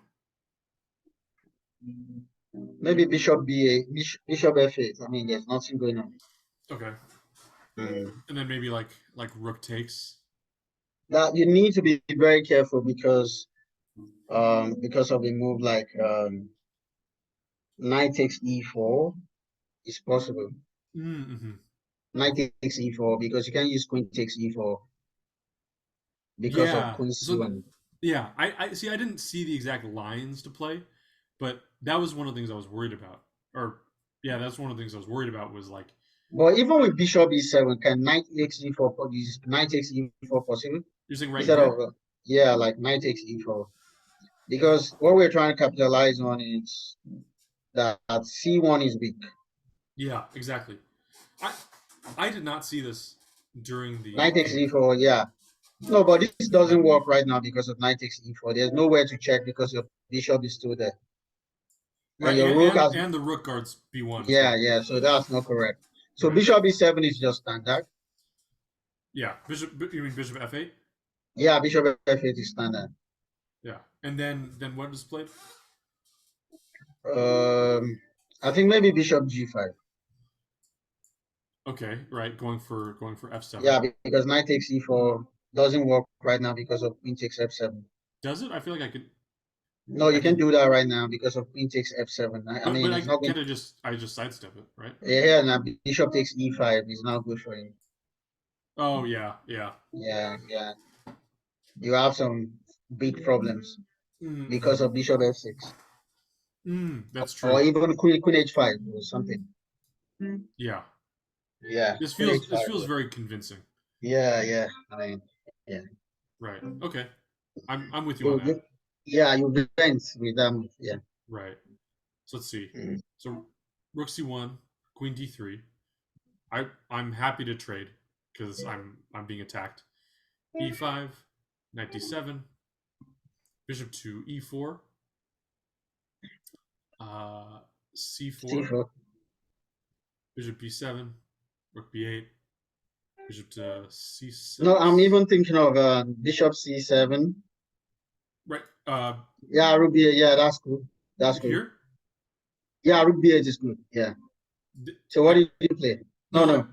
Maybe bishop b8, bishop f8. I mean, there's nothing going on. Okay, Mm. and then maybe like rook takes. That you need to be very careful because of a move like knight takes e4 is possible. Mm-hmm. Knight takes e4 because you can't use queen takes e4 because of Yeah. queen So c1. yeah, I see. I didn't see the exact lines to play, but that was one of the things I was worried about. Or yeah, that's one of the things I was worried about was like But even with bishop e7, can knight takes e4 is knight takes e4 possible You're saying right instead here? of yeah, like knight takes e4? Because what we're trying to capitalize on is that c1 is weak. Yeah, exactly. I I did not see this during the Knight takes game. e4, yeah. No, but this doesn't work right now because of knight takes e4. There's nowhere to check because your bishop is still there. And Right, your rook has, and the rook guards b1 as yeah, well. yeah, so that's not correct. So Right. bishop e7 is just standard. Yeah. Bishop. You mean bishop f8? Yeah, bishop f8 is standard. Yeah. And then what is played? I think maybe bishop g5. Okay. Right. Going for f7. Yeah, because knight takes e4 doesn't work right now because of queen takes f7. Does it? I feel like I could. No, I you can could. do that right now because of queen takes f7. I But mean, I it's not going. can't. I just sidestep it, right? Yeah, now bishop takes e5 is not good for him. Oh yeah, yeah. Yeah, yeah. You have some big problems because Mm-hmm. of bishop f6 That's or true. even queen h5 or something. Yeah. Yeah, queen This h5. feels very convincing. Yeah, yeah. I mean, yeah. Right. Okay. I'm with you on You, that. you, yeah, you bent with them. Yeah. Right. So let's see. Mm. So rook c1, queen d3. I'm happy to trade because I'm being attacked. e5, knight d7, bishop to e4, c4, c4. bishop b7, rook b8, bishop to No, I'm c6. even thinking of bishop c7. Right. Yeah, rook b8. Yeah, that's good. That's good. Here. Yeah, rook b8 is good. Yeah. So what I did you play? No, no. no.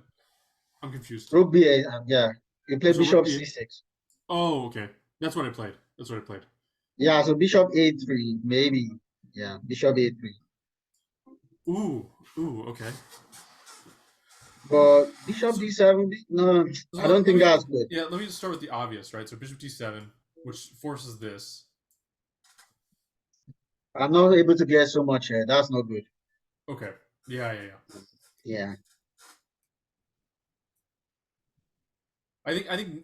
I'm confused. Rook b8. Yeah. You play So rook bishop b8. c6. Oh, okay. That's what I played. That's what I played. Yeah, so bishop a3, maybe. Yeah, bishop a3. Ooh, okay. But bishop So, d7, no, so I don't let think me that's good. let me just start with the obvious, right? So bishop d7, which forces this. I'm not able to get so much here. That's not good. Okay. Yeah. Yeah. I think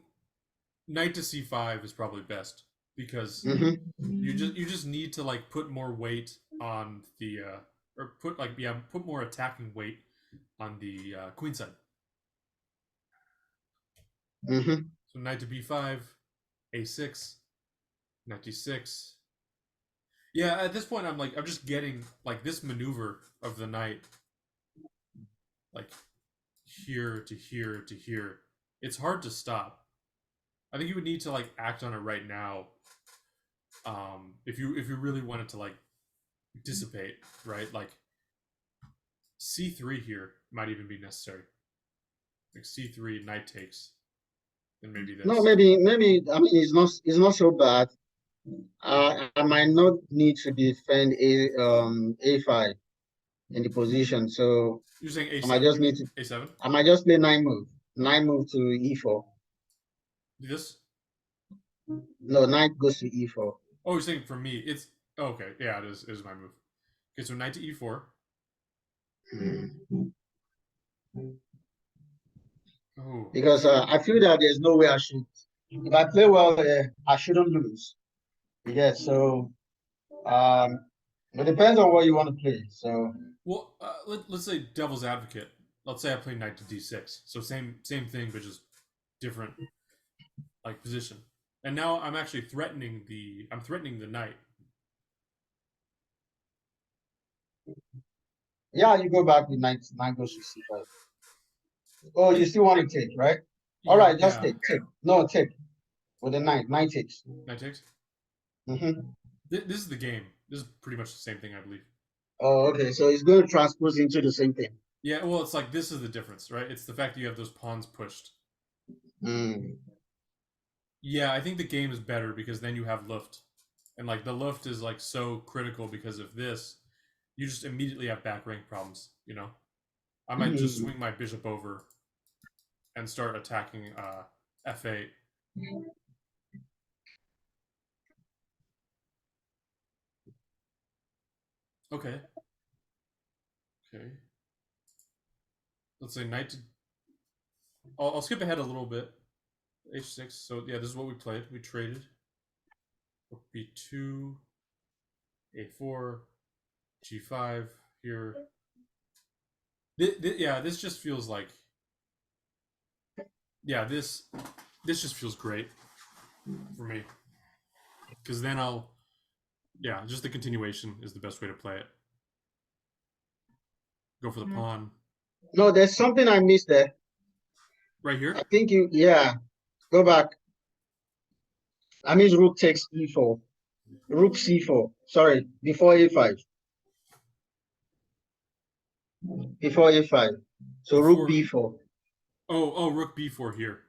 knight to c5 is probably best because Mm-hmm. you just need to like put more weight on the or put like put more attacking weight on the queen side. Mm-hmm. So knight to b5, a6, knight d6. Yeah, at this point I'm just getting like this maneuver of the knight like here to here to here. It's hard to stop. I think you would need to like act on it right now. If you really wanted to like dissipate, right? Like c3 here might even be necessary. Like c3 knight takes, and maybe No, this. maybe. I mean, it's not so bad. I might not need to defend a5 in the position, so You're saying I might a7? just You mean need to. a7? I might just play nine move to e4. This? No, knight goes to e4. Oh, you're saying for me? It's okay. Yeah, it is. It is my move. Okay, so knight to e4. Mm. Oh, Because I feel that there's no way I should. If I play well, I shouldn't lose. Yeah, so it depends on what you want to play. So well, let's say devil's advocate. Let's say I play knight to d6. So same thing, but just different like position. And now I'm actually threatening the knight. yeah, you go back with nine goes to c5. Oh, I you still want to take, right? All right, just yeah, take. No, take with the nine takes. knight takes. Mm-hmm. This is the game. This is pretty much the same thing, I believe. Oh, okay. So it's going to transpose into the same thing. Yeah, well, it's like this is the difference, right? It's the fact that you have those pawns pushed. Mm. Yeah, I think the game is better because then you have Luft. And like the Luft is like so critical because of this, you just immediately have back rank problems, you know? I might just Mm. swing my bishop over and start attacking f8. Okay. Okay. let's say knight to. I'll skip ahead a little bit. H6. So yeah, this is what we played. We traded. Rook B2, A4, G5 here. Yeah, this just feels like. Yeah, this just feels great for me because then I'll. Yeah, just the continuation is the best way to play it. Go for the pawn No, there's something I missed there. right here. I think yeah, go back. I mean, rook takes e4, rook c4. Sorry, before a5, before a5. So rook Before. b4. Oh, rook B4 here.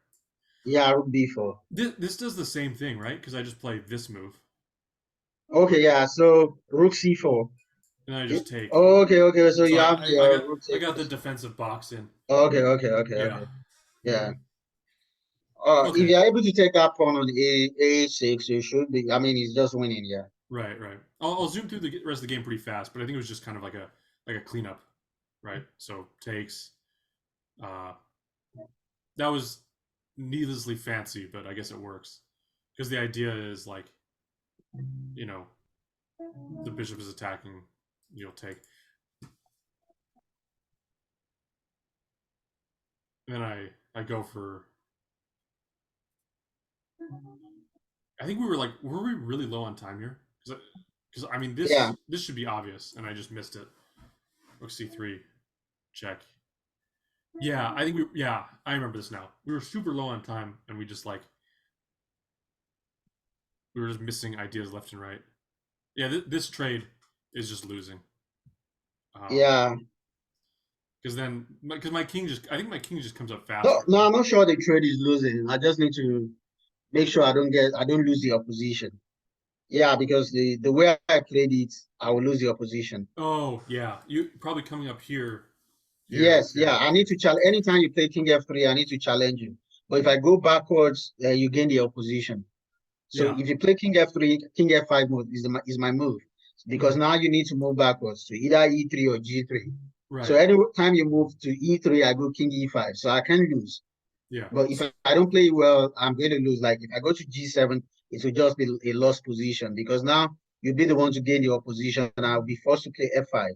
Yeah, rook b4. This does the same thing, right? Because I just play this move Okay, yeah. So rook c4. and I just take. Okay, okay. So So you have I your got rook I got the takes. defensive box in. Okay, okay, okay, Yeah. okay. Yeah. If Okay. you're able to take that pawn on a6, you should be. I mean, it's just winning. Yeah. Right. Right. I'll zoom through the rest of the game pretty fast, but I think it was just kind of like a cleanup, right? So takes. Uh, that was needlessly fancy, but I guess it works because the idea is like, you know, the bishop is attacking, you'll take. And then I go for. I think we were we really low on time here? Because I mean Yeah. this should be obvious, and I just missed it. Rook c3, check. Yeah, I think I remember this now. We were super low on time, and we just we were just missing ideas left and right. Yeah, this trade is just losing. Yeah. Because then, because my king just, I think my king just comes up No, faster. no, I'm not sure the trade is losing. I just need to make sure I don't lose the opposition. Yeah, because the way I played it, I will lose the opposition. Oh yeah, you probably coming up here, here, Yes, yeah, yeah. I need to challenge anytime you play king f3, I need to challenge you. But if I go backwards, you gain the opposition. So yeah. if you play king f3, king f5 move is my move because Mhm. now you need to move backwards to either e3 or g3. So Right. any time you move to e3, I go king e5, so I can lose. Yeah. But if I don't play well, I'm going to lose. Like if I go to G7, it will just be a lost position because now you'll be the one to gain the opposition, and I'll be forced to play F5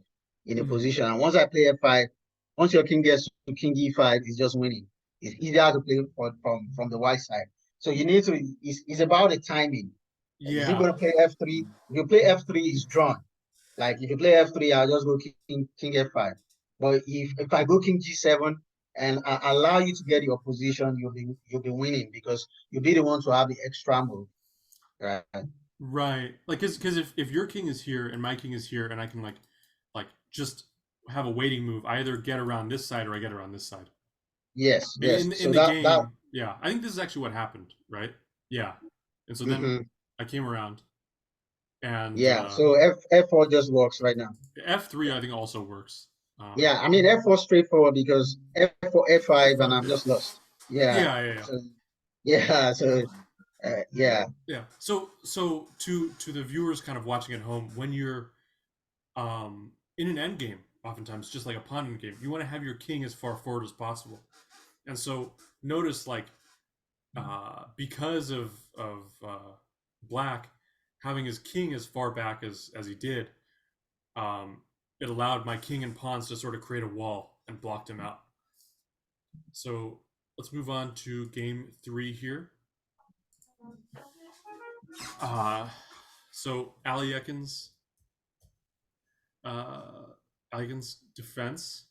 in a Mhm. position. And once I play F5, once your king gets to King E5, it's just winning. It's easier to play from the white side. So you need to. It's about the timing. Is he Yeah. going to play F3? If you play F3, it's drawn. Like if you play F3, I'll just go king F5. But if I go king G7 and I allow you to get your position, you'll be winning because you'll be the one to have the extra move. Right. Right. Like, because if your king is here and my king is here, and I can just have a waiting move, I either get around this side or I get around this side. Yes, yes. In So the that game, yeah, I think this is actually what happened, right? Yeah. And so then mhm. I came around, and Yeah. So F4 just works right now. F3 I think also works. Um, Yeah, I mean F4 straightforward because F4 F5 and F5, I'm yeah. just lost. Yeah. Yeah, yeah, yeah. So yeah, so yeah. Yeah. So to the viewers kind of watching at home, when you're in an end game, oftentimes just like a pawn end game, you want to have your king as far forward as possible. And so notice because of black having his king as far back as he did, um, it allowed my king and pawns to sort of create a wall and blocked him out. So let's move on to game 3 here. Uh, so uh, Aliekin's defense.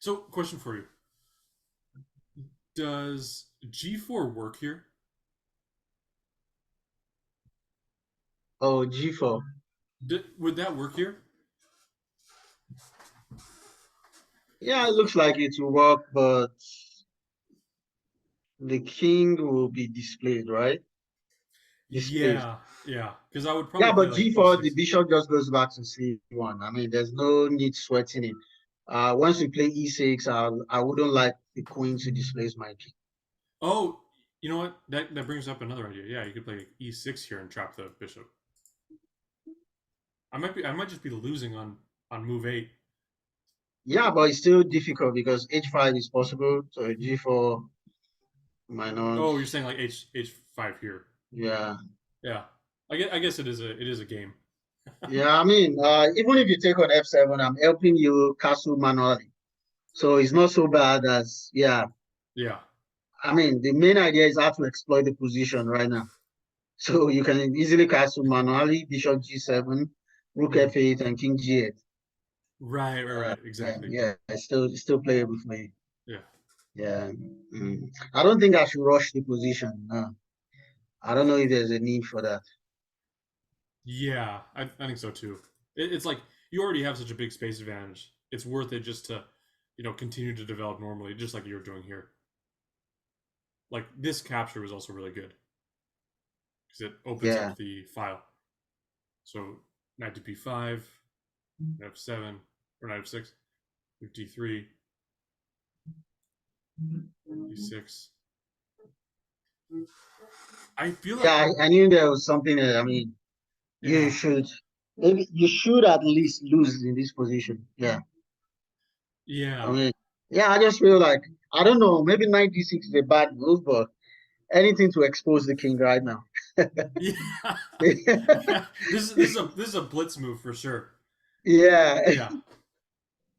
So, question for you: does G4 work here? Oh, G4. Would that work here? Yeah, it looks like it will work, but the king will be displayed, right? Displaced. Yeah, yeah. Because I would probably Yeah, play but like G4, the E6. bishop just goes back to C1. I mean, there's no need sweating it. Once we play E6, I wouldn't like the queen to displace my king. Oh, you know what? That brings up another idea. Yeah, you could play E6 here and trap the bishop. I might just be losing on move 8. Yeah, but it's still difficult because h5 is possible, so g4 might not. Oh, you're saying like H5 here. Yeah, Yeah. I guess it is a game. yeah. I mean, even if you take on f7, I'm helping you castle manually, so it's not so bad as yeah. Yeah. I mean, the main idea is how to exploit the position right now. So you can easily castle manually, bishop g7, rook Mhm. f8, and king g8. Right, right, right. And Exactly. yeah, it's still playable for me. Yeah. Yeah. I don't think I should rush the position. No. I don't know if there's a need for that. Yeah, I think so too. It's like you already have such a big space advantage. It's worth it just to, continue to develop normally, just like you're doing here. Like this capture was also really good because it opens Yeah. up the file. So knight to b5, knight f7, or knight f6, d3, d6. I feel like, Yeah, I knew there was something. I mean, you yeah, should maybe you should at least lose in this position. Yeah. I yeah, mean, yeah, I just feel like I don't know, maybe 96 is a bad move, but anything to expose the king right now. yeah. This is a blitz move for sure. Yeah. Yeah,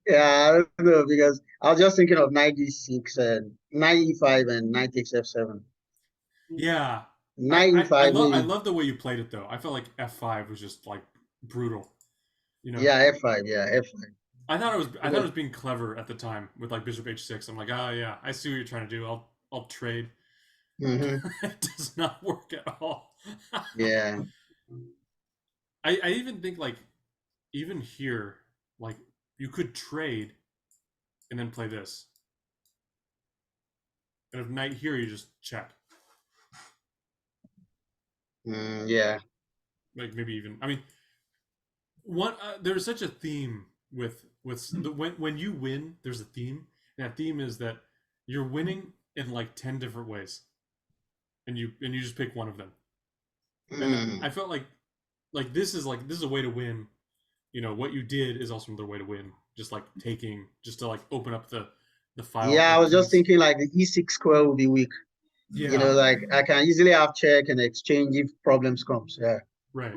Yeah, I don't know because I was just thinking of 96 and 95 and 9 takes f7. yeah. I I, I 95 love I maybe. love the way you played it though. I felt like f5 was just like brutal. You know, Yeah, f5. Yeah, f5. I thought it was being clever at the time with like bishop h6. I'm like, oh yeah, I see what you're trying to do. I'll trade. Mm-hmm. It does not work at all. Yeah. I even think like even here, like you could trade and then play this. And if knight here, you just check. Yeah. Like maybe even. I mean, one there's such a theme with when you win, there's a theme. And that theme is that you're winning in like 10 different ways, and you just pick one of them. And Mm. I felt like this is a way to win. What you did is also another way to win. Just like taking, just to like open up the file, Yeah, the I was just keys. thinking like the e6 square will be weak. Yeah, Like I can easily have check and exchange if problems comes. Yeah. right.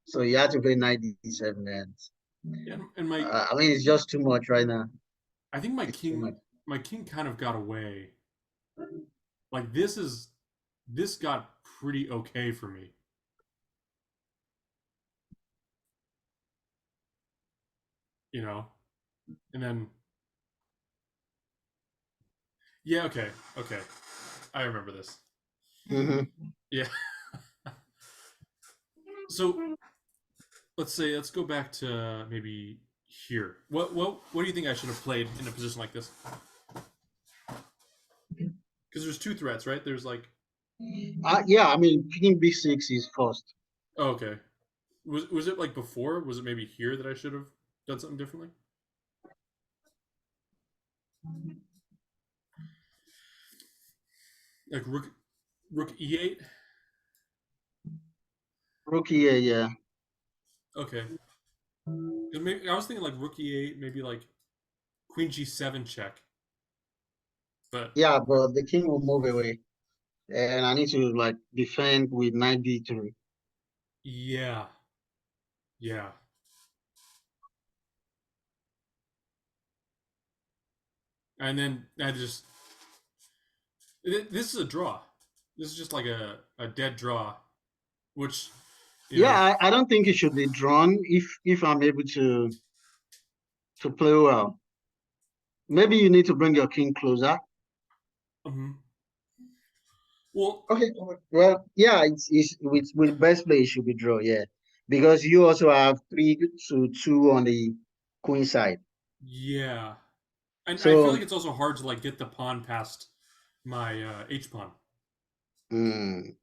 So you have to play knight d7 and Yeah, and my I mean it's just too much right now. I think my It's too king much. my king kind of got away. Like this got pretty okay for me, you know. And then yeah, okay, okay, I remember this. Mm-hmm. Yeah. So let's go back to maybe here. What do you think I should have played in a position like this? Because there's two threats, right? There's like, Yeah, I mean picking b6 is first. oh, okay. Was it like before? Was it maybe here that I should have done something differently? Like rook e8. Rookie, yeah. Okay. 'Cause maybe I was thinking like rook e8, maybe like queen g7 check. But Yeah, but the king will move away. And I need to like defend with knight d3. yeah, yeah. And then I just this is a draw. This is just like a dead draw, which you know. Yeah, I don't think it should be drawn if I'm able to play well. Maybe you need to bring your king closer. Well, Okay. Well, yeah, it's with best play it should be draw, yeah. Because you also have 3 to 2 on the queen side. yeah, and I feel So like it's also hard to like get the pawn past my h pawn. mm,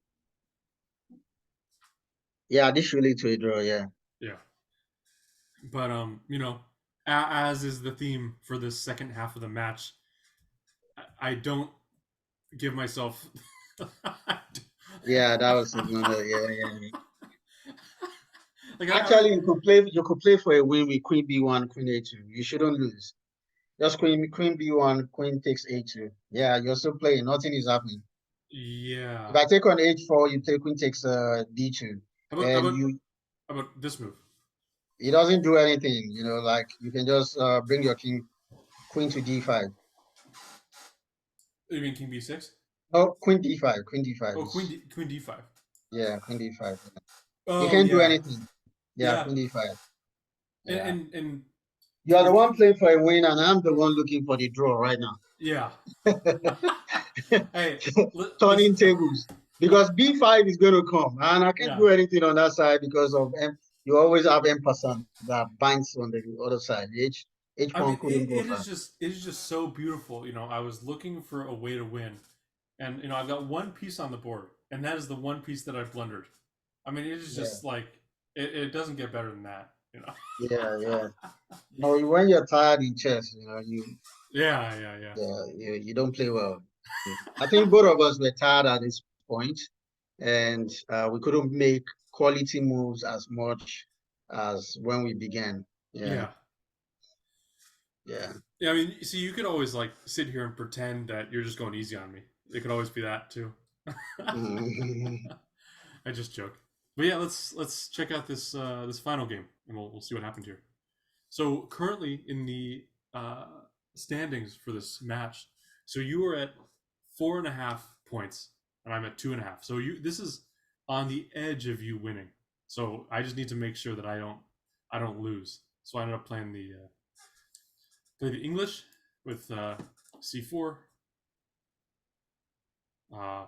yeah, this should lead to a draw, yeah. Yeah, but as is the theme for this second half of the match, I don't give myself. Yeah, that was another, yeah, yeah. Like Actually, you could play for a win with queen b1, queen a2. You shouldn't lose. Just queen b1, queen takes a2. Yeah, you're still playing. Nothing is happening. yeah. If I take on h4, you play queen takes d2, How about how and about you how about this move? it doesn't do anything. You know, like you can just bring your king queen to d5. You mean king b6? Oh, queen d5. Queen d5 Oh, is queen d5. yeah, queen d5. You Oh can't do yeah, anything. Yeah, yeah. queen d5. And Yeah. and You are the with one king, playing for a win, and I'm the one looking for the draw right now. yeah. Hey, Turning listen. tables because b5 is going to come, and I can't Yeah. do anything on that side because of you always have m% that binds on the other side. H I mean, pawn couldn't go it is far. just so beautiful. I was looking for a way to win, and I've got one piece on the board, and that is the one piece that I've blundered. I mean, it is Yeah, just like it doesn't get better than that. yeah, yeah. No, when you're tired in chess, Yeah, yeah, yeah. you don't play well. I think both of us were tired at this point, and we couldn't make quality moves as much as when we began. Yeah, Yeah. yeah. Yeah, I mean, see, you could always like sit here and pretend that you're just going easy on me. It could always be that too. Mhm. I just joke. But yeah, let's check out this final game, and we'll see what happened here. So currently in the uh, standings for this match, so you are at 4.5 points, and I'm at 2.5. So this is on the edge of you winning. So I just need to make sure that I don't lose. So I ended up playing the English with c4, uh,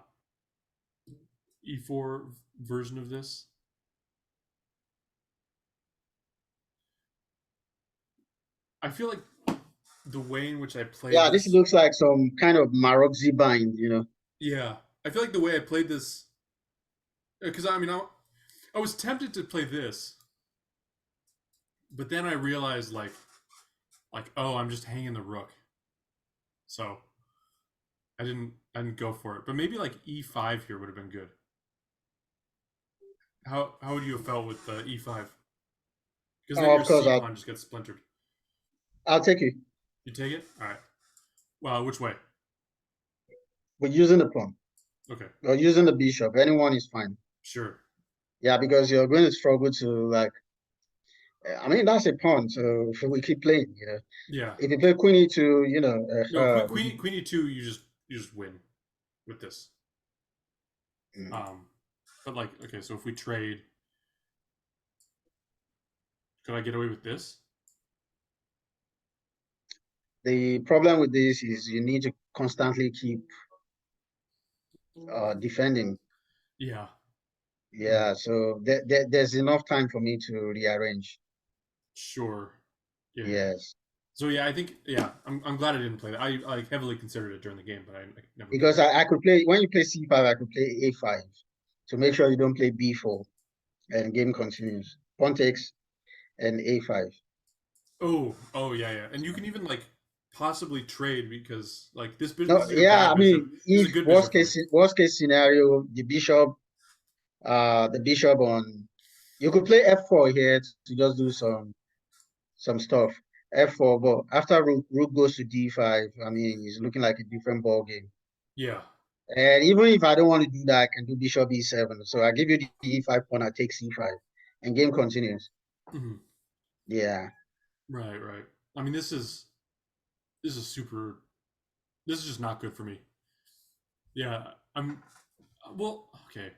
e4 version of this. I feel like the way in which I played Yeah, this this, looks like some kind of Maroczy bind. yeah, I feel like the way I played this, because I mean, I was tempted to play this, but then I realized like oh, I'm just hanging the rook, so I didn't go for it. But maybe like e5 here would have been good. How would you have felt with e5? Because then Oh, your of course, c pawn just gets splintered. I'll take it. You take it, all right. Well, which way? We're using the pawn Okay, or using the bishop. Anyone is fine. sure. Yeah, because you're going to struggle to like. I mean, that's a pawn, so we keep playing. Yeah. If you play queen e2, No, queen e2. You just win with this. mm. Um, but like okay, so if we trade, could I get away with this? The problem with this is you need to constantly keep defending. Yeah. Yeah, so there's enough time for me to rearrange. Sure. Yeah, yeah. Yes, So yeah, I think yeah, I'm glad I didn't play that. I like heavily considered it during the game, but I never played because it. I could play when you play c5, I could play a5 to make sure you don't play b4 and game continues. Pawn takes and a5. Oh yeah, yeah. And you can even like possibly trade because like this No, is a yeah, I bad bishop. mean, This if is a good bishop for me. worst case scenario, the bishop on, you could play f4 here to just do some stuff. F4, but after rook goes to d5, I mean, it's looking like a different ball game. Yeah. And even if I don't want to do that, I can do bishop e7. So I give you the e5 pawn, I take c5, and game continues. Hmm. Yeah. Right, right. I mean, this is super. This is just not good for me. Yeah, I'm. Well, okay.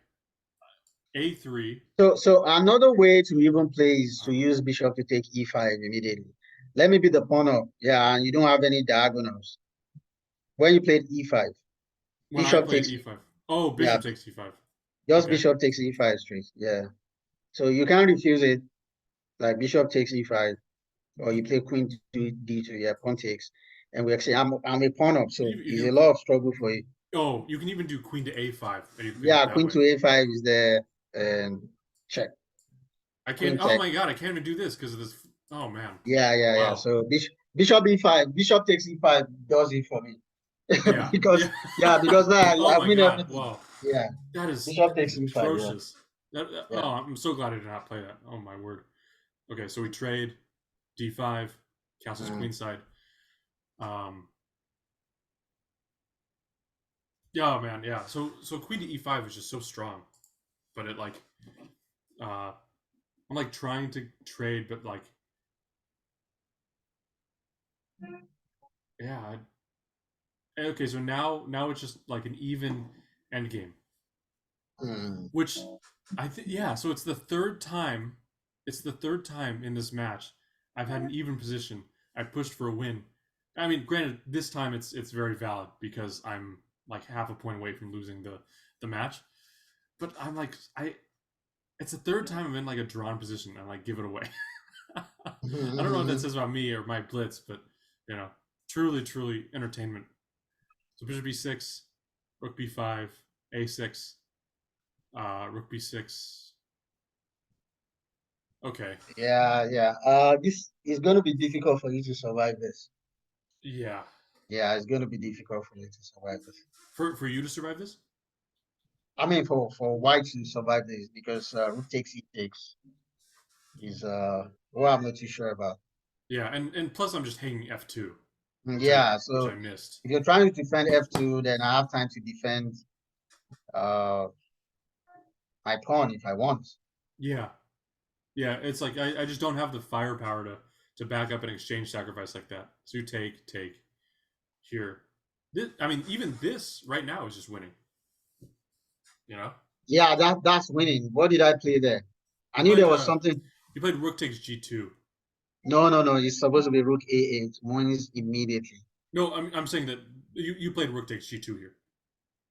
A3. So another way to even play is to Uh, use bishop to take e5 immediately. Let me be the pawn up. Yeah, and you don't have any diagonals. When you played e5, when I bishop played takes, E5. Oh, yeah, bishop takes E5. just Okay. bishop takes e5 straight. Yeah. So you can't refuse it. Like bishop takes e5, or you play queen to d2. Yeah, pawn takes, and we actually I'm a pawn up, so You it's can a put. lot of struggle for you. Oh, you can even do queen to A5, and you can play it Yeah, that queen way. to a5 is there, and check. I can't. Queen Oh check. my god, I can't even do this because of this. Oh man. Yeah. Wow. So bishop e5, bishop takes e5 does it for me. Yeah. because Yeah. because now Oh I my win god. everything. Wow. Yeah, That is bishop takes e5. Yeah, atrocious. Yeah. I'm so glad I did not play that. Oh my word. Okay, so we trade d5, castles Mm, queenside. Um, yeah, man, yeah. So queen to e5 is just so strong, but it like uh, I'm like trying to trade, but like yeah. Okay, so now it's just like an even end game, mm, which I think yeah. So it's the third time. It's the third time in this match I've had an even position. I pushed for a win. I mean, granted, this time it's very valid because I'm like half a point away from losing the match. But I'm like I it's the third time I'm in like a drawn position and like give it away. I don't know what that mm. says about me or my blitz, but you know, truly entertainment. So bishop b6, rook b5, a6, rook b6. Okay, Yeah, yeah. This is going to be difficult for you to survive this. yeah. Yeah, it's going to be difficult for you to survive this. For you to survive this, I mean, for white to survive this because rook takes e takes is well, I'm not too sure about. yeah, and plus I'm just hanging f2, Yeah, which so I missed. if you're trying to defend f2, then I have time to defend uh my pawn if I want. Yeah, yeah. It's like I just don't have the firepower to back up an exchange sacrifice like that. So you take here. I mean, even this right now is just winning. You know, Yeah, that's winning. What did I play there? I you knew there played was something. you played rook takes g2. No, no, no. It's supposed to be rook a8. Wins immediately. No, I'm saying that you played rook takes g2 here.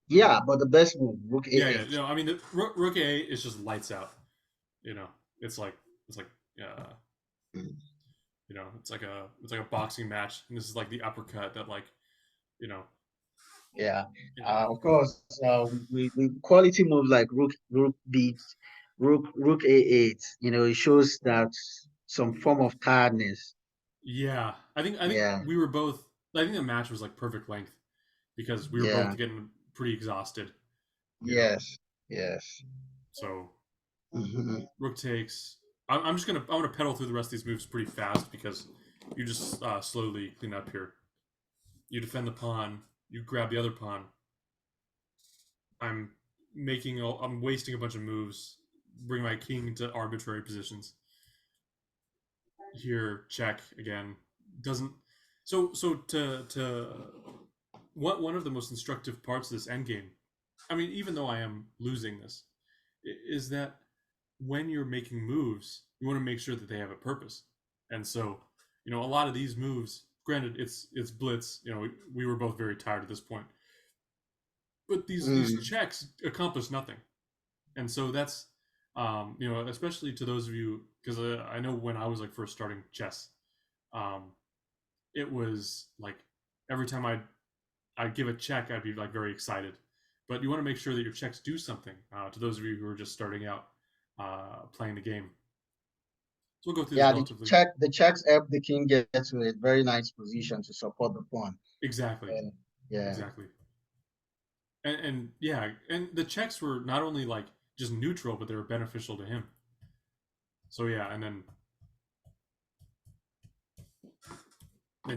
Yeah, but the best move, rook Yeah. a8. No, I mean the rook a is just lights out. You know, it's like it's like uh, it's like a boxing match, and this is like the uppercut that like you know Yeah. you know Of course, we quality moves like rook beats, rook a8. It shows that some form of tiredness. yeah. I think Yeah, we were both. I think the match was like perfect length because we were yeah, both getting pretty exhausted. You know, yes, yes. so Hmm. rook takes. I'm gonna pedal through the rest of these moves pretty fast because you just slowly clean up here. You defend the pawn. You grab the other pawn. I'm I'm wasting a bunch of moves. Bring my king to arbitrary positions. Here, check again. Doesn't so to one of the most instructive parts of this endgame. I mean, even though I am losing this, is that when you're making moves, you want to make sure that they have a purpose. And so, a lot of these moves, granted, it's blitz. We were both very tired at this point, but these Mm. checks accomplish nothing. And so that's especially to those of you because I know when I was like first starting chess, um, it was like every time I'd give a check, I'd be like very excited. But you want to make sure that your checks do something. To those of you who are just starting out playing the game, so we'll go through this Yeah, the relatively check the checks help the king get to a very nice position to support the pawn. exactly, And yeah, exactly, and yeah, and the checks were not only like just neutral, but they were beneficial to him. So yeah, and then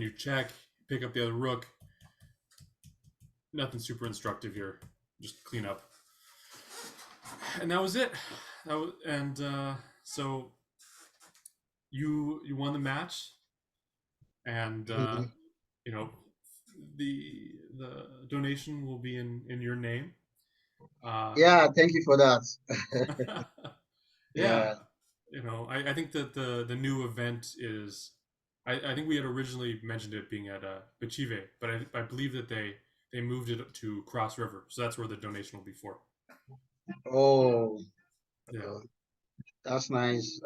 you check, pick up the other rook. Nothing super instructive here. Just clean up, and that was it. And so you won the match, and mhm. you know the donation will be in your name. Uh, Yeah. Thank you for that. yeah, Yeah. I think that the new event is. I think we had originally mentioned it being at Bachive, but I believe that they moved it to Cross River, so that's where the donation will be for. Oh, Yeah, uh, that's nice.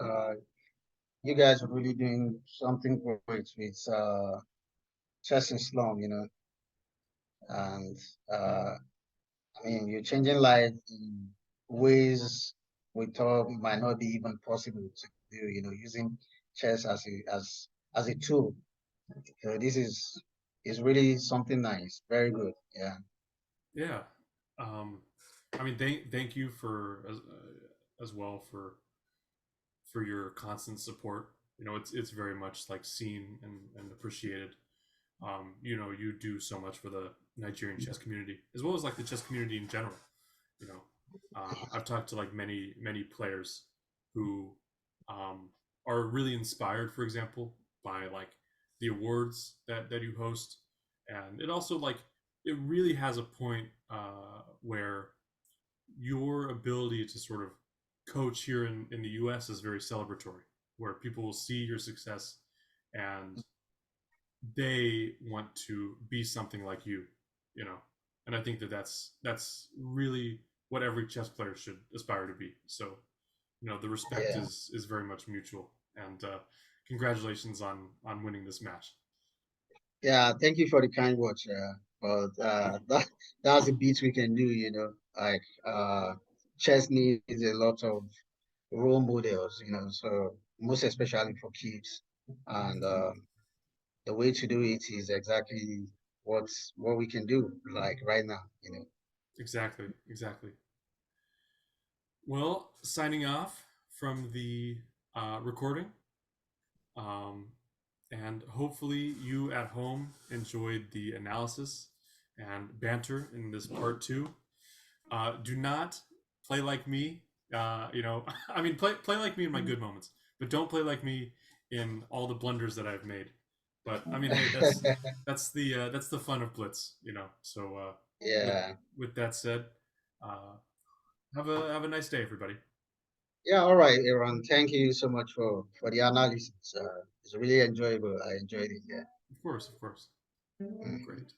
You guys are really doing something great with chess in slum. And uh, I mean, you're changing life in ways we thought might not be even possible to do. Using chess as a tool. So this is really something nice. Very good. Yeah. yeah. I mean, thank you for as well for your constant support. You know, it's very much like seen and appreciated. You know, you do so much for the Nigerian chess community as well as like the chess community in general. You know, I've talked to like many players who um, are really inspired, for example, by like the awards that you host, and it also like it really has a point where your ability to sort of coach here in the US is very celebratory, where people will see your success and they want to be something like you know. And I think that that's really what every chess player should aspire to be. So, you know, the respect Yeah. is very much mutual. And congratulations on winning this match. Yeah, thank you for the kind words. But that's the bit we can do, like chess needs a lot of role models, so most especially for kids. And the way to do it is exactly what we can do, like right now. Exactly, exactly. Well, signing off from the recording. Um, and hopefully you at home enjoyed the analysis and banter in this part two. Do not play like me. You know, I mean, play like me in my good moments, but don't play like me in all the blunders that I've made. But I mean, hey, that's the fun of Blitz, you know. So with Yeah. with that said, uh, have a nice day, everybody. Yeah, all right, Aaron. Thank you so much for the analysis. It's really enjoyable. I enjoyed it. Yeah. Of course, of course. Mm. Great.